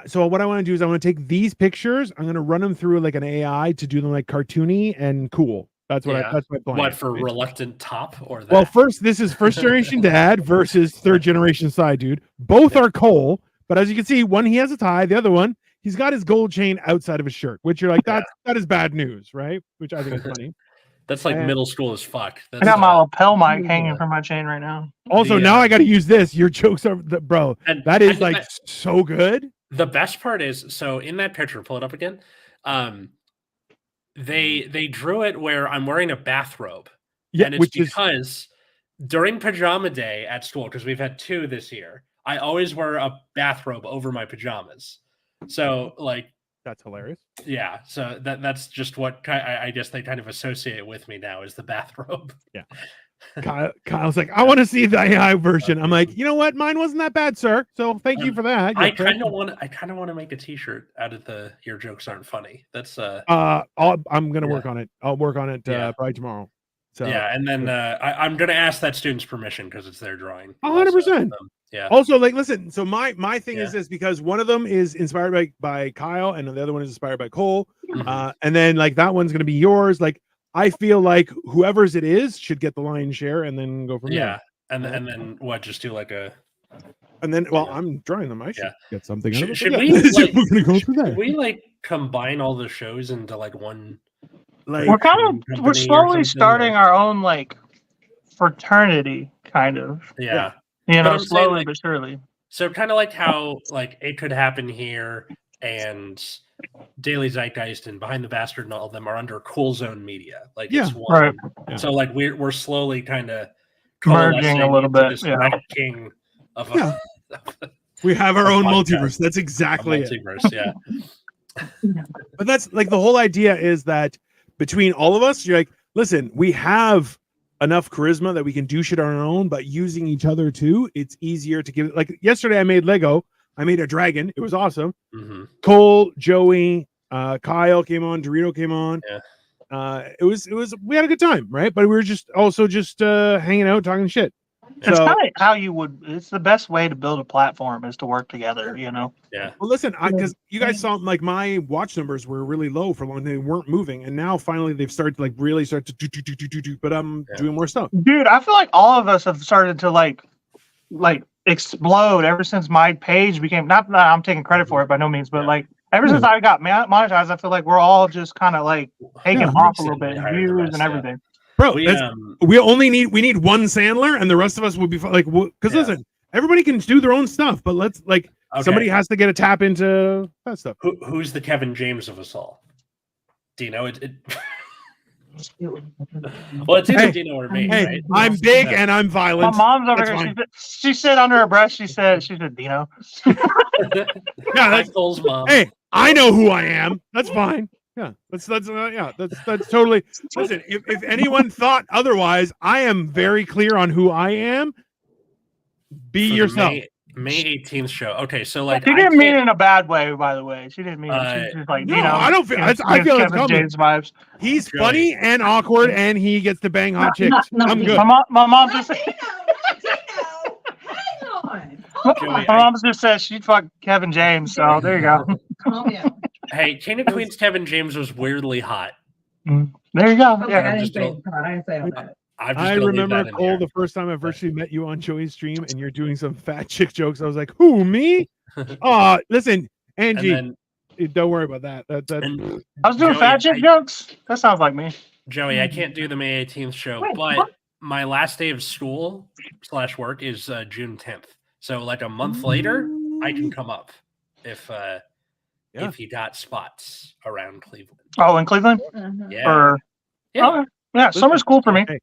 Speaker 2: So what I want to do is I want to take these pictures. I'm going to run them through like an AI to do them like cartoony and cool. That's that's my plan.
Speaker 1: What, for reluctant top or that?
Speaker 2: Well, this is first generation dad versus third generation side dude. Both are Cole, but as you can see, one he has a tie, the other one he's got his gold chain outside of his shirt, which you're like, that is bad news, right? Which I think is funny.
Speaker 1: That's like middle school as fuck.
Speaker 3: I got my lapel mic hanging from my chain right now.
Speaker 2: Also, now I got to use this. Your jokes are bro. That is like so good.
Speaker 1: The best part is, so in that picture, pull it up again. They drew it where I'm wearing a bathrobe. Yeah, and it's because during pajama day at school, because we've had 2 this year, I always wear a bathrobe over my pajamas. So like
Speaker 2: that's hilarious.
Speaker 1: Yeah. So that's just what I guess they kind of associate with me now is the bathrobe.
Speaker 2: Yeah. Kyle's like, I want to see the AI version. I'm like, you know what? Mine wasn't that bad, sir. So thank you for that.
Speaker 1: I kind of want to make a T-shirt out of the "Your jokes aren't funny." That's
Speaker 2: I'm gonna work on it. I'll work on it probably tomorrow. So
Speaker 1: yeah, and then I'm gonna ask that student's permission because it's their drawing.
Speaker 2: 100%.
Speaker 1: Yeah.
Speaker 2: Also, like, listen. So my thing is this, because one of them is inspired by Kyle, and the other one is inspired by Cole. And then like that one's gonna be yours. Like, I feel like whoever's it is should get the lion's share, and then go from there.
Speaker 1: Yeah, and then what? Just do like a.
Speaker 2: And then, I'm drawing them. I should get something.
Speaker 1: Should we?
Speaker 2: We're gonna go through that.
Speaker 1: Should we like combine all the shows into like one?
Speaker 3: Like we're slowly starting our own like fraternity, kind of.
Speaker 1: Yeah.
Speaker 3: You know, slowly but surely.
Speaker 1: So kind of like how like It Could Happen Here and Daily Zeitgeist and Behind the Bastard and all of them are under Cool Zone Media. Like it's one.
Speaker 3: Right.
Speaker 1: Yeah. So like we're slowly kind of
Speaker 3: merging a little bit.
Speaker 1: King of
Speaker 2: we have our own multiverse. That's exactly
Speaker 1: multiverse, yeah.
Speaker 2: But that's like the whole idea is that between all of us, you're like, listen, we have enough charisma that we can do shit on our own, but using each other too, it's easier to give it. Like yesterday, I made Lego. I made a dragon. It was awesome. Cole, Joey, Kyle came on. Dorito came on.
Speaker 1: Yeah.
Speaker 2: It was. We had a good time, right? But we were just hanging out, talking shit.
Speaker 3: It's kind of how you would. It's the best way to build a platform is to work together. You know.
Speaker 1: Yeah.
Speaker 2: Well, listen, because you guys saw like my watch numbers were really low for a long time. They weren't moving, and now finally they've started to like really start to do. But I'm doing more stuff.
Speaker 3: Dude, I feel like all of us have started to like explode ever since my page became. Not that I'm taking credit for it by no means, but like ever since I got monetized, I feel like we're all just kind of like taking off a little bit in views and everything.
Speaker 2: Bro, we need one Sandler, and the rest of us will be like, because listen, everybody can do their own stuff, but let's like somebody has to get a tap into that stuff.
Speaker 1: Who's the Kevin James of us all? Do you know it? Well, it's either Dino or me.
Speaker 2: Hey,
Speaker 1: right?
Speaker 2: I'm big and I'm violent.
Speaker 3: My mom's over here. She said under her breath. She said Dino.
Speaker 2: That's
Speaker 1: Cole's mom.
Speaker 2: Hey, I know who I am. That's fine. Yeah, that's totally. Listen, if anyone thought otherwise, I am very clear on who I am. Be yourself.
Speaker 1: May 18th show. Okay, so like
Speaker 3: she didn't mean it in a bad way, by the way. She didn't mean it. She's just like,
Speaker 2: no, I don't feel. I feel it's coming.
Speaker 3: James vibes.
Speaker 2: He's funny and awkward, and he gets to bang hot chicks. I'm good.
Speaker 3: My mom just said. My mom just said she'd fuck Kevin James. So there you go.
Speaker 4: Oh yeah.
Speaker 1: Hey, King of Queens Kevin James was weirdly hot.
Speaker 3: There you go.
Speaker 4: Okay, I didn't say all that.
Speaker 2: I remember Cole the first time I virtually met you on Joey's stream, and you're doing some fat chick jokes. I was like, "Who, me?" Oh, listen, Angie, don't worry about that.
Speaker 3: I was doing fat chick jokes. That sounds like me.
Speaker 1: Joey, I can't do the May 18th show, but my last day of school / work is June 10th. So like a month later, I can come up if he got spots around Cleveland.
Speaker 3: Oh, in Cleveland?
Speaker 1: Yeah.
Speaker 3: Summer's cool for me.
Speaker 2: Hey,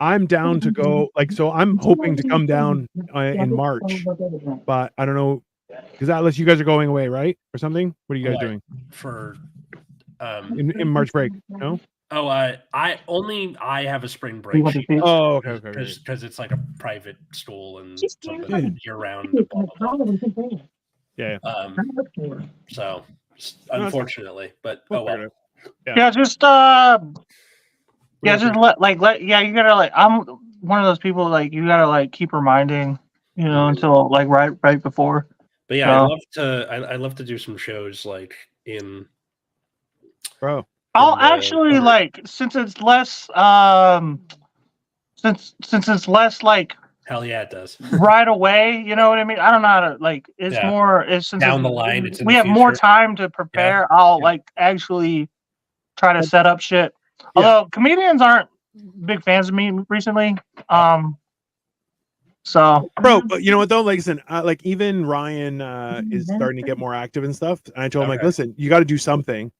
Speaker 2: I'm down to go. Like, so I'm hoping to come down in March, but I don't know because unless you guys are going away, right, or something. What are you guys doing
Speaker 1: for
Speaker 2: in March break? No.
Speaker 1: Oh, I have a spring break.
Speaker 2: Oh, okay.
Speaker 1: Because it's like a private school and something year round. Yeah. So unfortunately, but oh well.
Speaker 3: Just you gotta like. I'm one of those people like you gotta like keep reminding, until like right before.
Speaker 1: But yeah, I love to do some shows like in.
Speaker 2: Bro.
Speaker 3: I'll actually like since it's less like
Speaker 1: hell yeah it does
Speaker 3: right away, you know what I mean? I don't know how to like it's since
Speaker 1: down the line
Speaker 3: we have more time to prepare. I'll like actually try to set up shit. Although comedians aren't big fans of me recently. So
Speaker 2: bro, but you know what though? Like listen, like even Ryan is starting to get more active and stuff. And I told him like, listen, you gotta do something.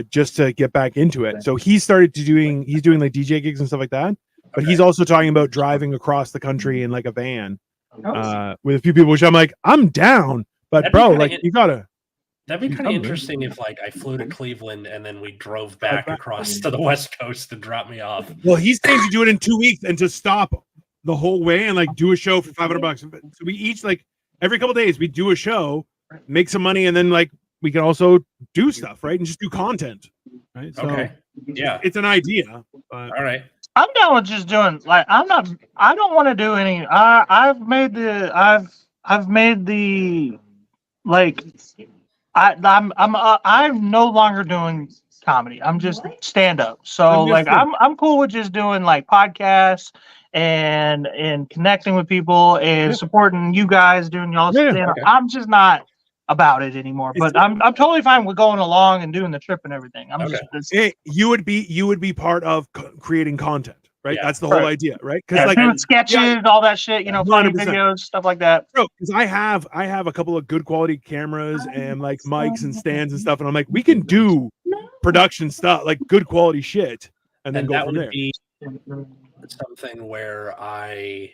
Speaker 2: Just to get back into it. So he's doing like DJ gigs and stuff like that, but he's also talking about driving across the country in like a van with a few people, which I'm like, I'm down, but bro, like you gotta
Speaker 1: That'd be kind of
Speaker 2: Somewhere.
Speaker 1: interesting if, like, I flew to Cleveland and then we drove back across to the West Coast to drop me off.
Speaker 2: Well, he's saying to do it in 2 weeks and to stop the whole way and like do a show for $500. So we each like every couple of days we do a show, make some money, and then like we can also do stuff, right? And just do content, right? So
Speaker 1: Okay. Yeah.
Speaker 2: it's an idea.
Speaker 1: All right.
Speaker 3: I'm down with just doing like I don't want to do any. I'm no longer doing comedy. I'm just stand up. So like I'm cool with just doing like podcasts and connecting with people and supporting you guys doing y'all stand up.
Speaker 1: Okay.
Speaker 3: I'm just not about it anymore. But I'm totally fine with going along and doing the trip and everything.
Speaker 2: You would be part of creating content, right?
Speaker 1: Yeah.
Speaker 2: That's the whole idea, right? Because like
Speaker 3: doing sketches, all that shit, funny
Speaker 2: 100%.
Speaker 3: videos, stuff like that.
Speaker 2: Bro, because I have a couple of good quality cameras and like mics and stands and stuff, and I'm like, we can do production stuff, like good quality shit, and then go
Speaker 1: that
Speaker 2: from
Speaker 1: would
Speaker 2: there.
Speaker 1: be something where I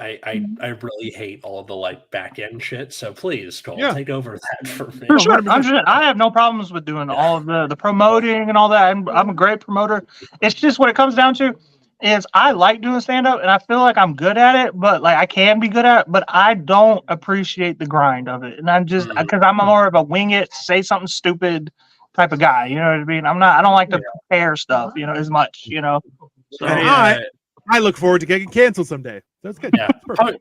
Speaker 1: really hate all of the like back end shit. So please, Cole, take over that for me.
Speaker 3: For sure. I have no problems with doing all of the promoting and all that. I'm a great promoter. It's just what it comes down to is I like doing stand up and I feel like I'm good at it, but like I can be good at it, but I don't appreciate the grind of it. And I'm just because I'm more of a wing it, say something stupid type of guy. You know what I mean? I don't like to prepare stuff, as much, So
Speaker 2: I look forward to getting canceled someday. That's good.
Speaker 1: Yeah.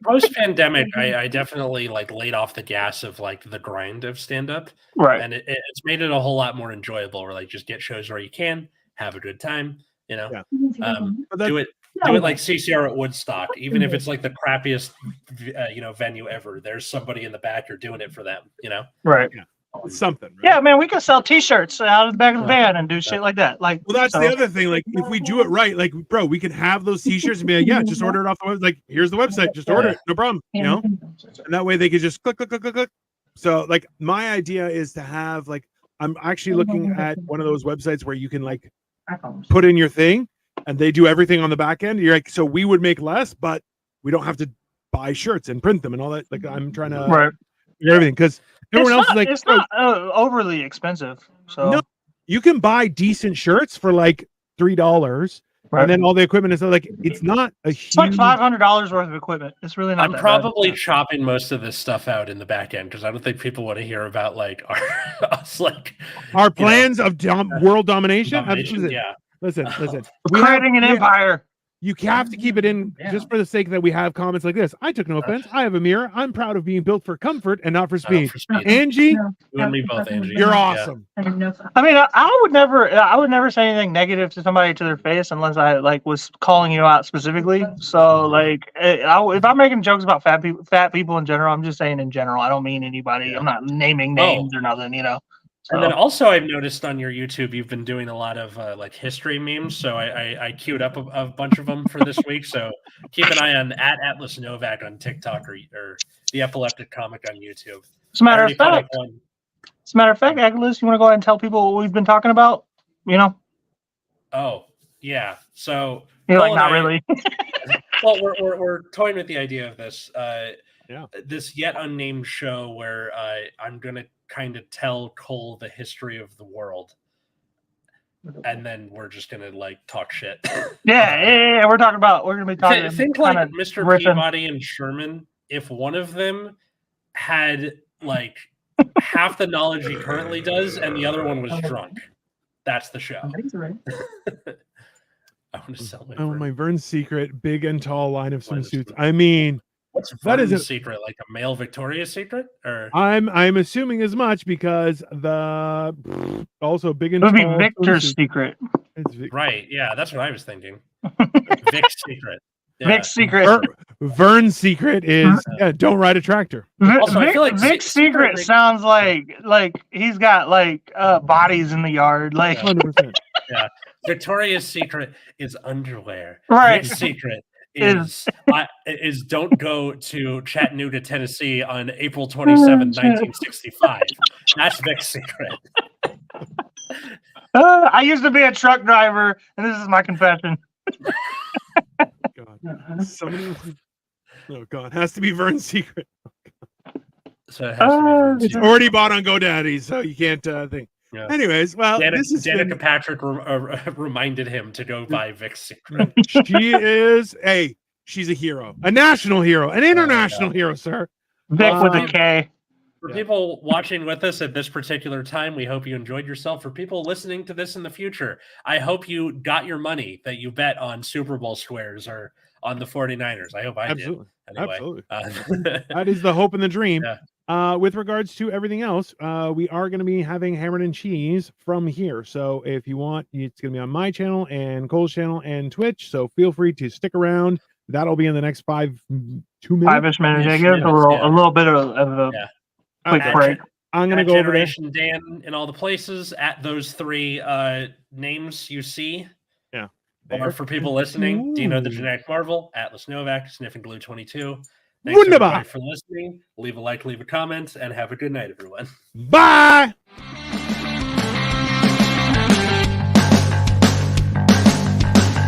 Speaker 1: Post pandemic, I definitely like laid off the gas of like the grind of stand up.
Speaker 3: Right.
Speaker 1: And it's made it a whole lot more enjoyable where like just get shows where you can have a good time, Do it like CCR at Woodstock, even if it's like the crappiest venue ever. There's somebody in the back, you're doing it for them,
Speaker 3: Right.
Speaker 2: Yeah. It's something. Right?
Speaker 3: Yeah, man, we can sell T-shirts out of the back of the van and do shit like that. Like,
Speaker 2: well, that's the other thing. Like, if we do it right, like, bro, we can have those T-shirts and be like, just order it off the website. Like, here's the website, just order it, no problem. And that way they could just click. So, like, my idea is to have like, I'm actually looking at one of those websites where you can like put in your thing, and they do everything on the back end. You're like, so we would make less, but we don't have to buy shirts and print them and all that. Like, I'm trying to do everything because. Everyone else is like,
Speaker 3: it's not overly expensive. So
Speaker 2: no, you can buy decent shirts for like $3, and then all the equipment is like it's not a huge.
Speaker 3: It's like $500 worth of equipment. It's really not.
Speaker 1: I'm probably chopping most of this stuff out in the back end because I don't think people want to hear about like our
Speaker 2: plans of world domination. Listen.
Speaker 3: We're creating an empire.
Speaker 2: You have to keep it in just for the sake that we have comments like this. I took no offense. I have a mirror. I'm proud of being built for comfort and not for speed. Angie,
Speaker 1: you and me both, Angie.
Speaker 2: You're awesome.
Speaker 3: I mean, I would never say anything negative to somebody to their face unless I like was calling you out specifically. So like, if I'm making jokes about fat people in general, I'm just saying in general. I don't mean anybody. Yeah. I'm not naming names or nothing.
Speaker 1: And then also I've noticed on your YouTube, you've been doing a lot of like history memes. So I queued up a bunch of them for this week. So keep an eye on @Atlas Novak on TikTok or the Epileptic Comic on YouTube.
Speaker 3: As a matter of fact, Atlas, you want to go ahead and tell people what we've been talking about?
Speaker 1: Oh, yeah. So
Speaker 3: you're like, not really.
Speaker 1: Well, we're toying with the idea of this. This yet unnamed show where I'm going to kind of tell Cole the history of the world, and then we're just gonna like talk shit.
Speaker 3: Yeah. We're gonna be talking.
Speaker 1: Think like Mr. Peabody and Sherman. If one of them had like half the knowledge he currently does, and the other one was drunk, that's the show. I want to sell
Speaker 2: my Vern's Secret big and tall line of swimsuits. I mean.
Speaker 1: What's Vern's Secret? Like a male Victoria's Secret? Or
Speaker 2: I'm assuming as much because the also big and
Speaker 3: it would
Speaker 2: tall
Speaker 3: be Victor's Secret.
Speaker 1: Right, yeah, that's what I was thinking. Vic's Secret.
Speaker 3: Yeah. Vic's Secret.
Speaker 2: Vern's Secret is don't ride a tractor.
Speaker 1: Also, I feel like
Speaker 3: Vic's Secret sounds like he's got like bodies in the yard. Like
Speaker 2: 100%.
Speaker 1: Yeah. Victoria's Secret is underwear.
Speaker 3: Right.
Speaker 1: Vic's Secret is don't go to Chattanooga, Tennessee on April 27th, 1965. That's Vic's Secret.
Speaker 3: I used to be a truck driver, and this is my confession.
Speaker 2: God. Oh God, has to be Vern's Secret.
Speaker 1: So it has to be for
Speaker 2: It's already bought on GoDaddy, so you can't think.
Speaker 1: Yeah.
Speaker 2: Anyways, well,
Speaker 1: Danica Patrick reminded him to go buy Vic's secret.
Speaker 2: She is she's a hero, a national hero, an international hero, sir.
Speaker 3: Vic with a K.
Speaker 1: For people watching with us at this particular time, we hope you enjoyed yourself. For people listening to this in the future, I hope you got your money that you bet on Super Bowl squares or on the 49ers. I hope I did. Anyway,
Speaker 2: Absolutely. That is the hope and the dream.
Speaker 1: Yeah.
Speaker 2: With regards to everything else, we are going to be having Hammered and Cheese from here. So if you want, it's going to be on my channel and Cole's channel and Twitch. So feel free to stick around. That'll be in the next 2 minutes.
Speaker 3: 5-ish minutes. Yeah, give us a little bit of a quick break.
Speaker 2: I'm going to go over there.
Speaker 1: Generation Dan in all the places at those 3 names you see.
Speaker 2: Yeah.
Speaker 1: Or for people listening, do you know the Genetic Marvel, Atlas Novak, Sniffing Glue 22? Thanks
Speaker 2: Wunderbar.
Speaker 1: everybody for listening. Leave a like, leave a comment, and have a good night, everyone.
Speaker 2: Bye.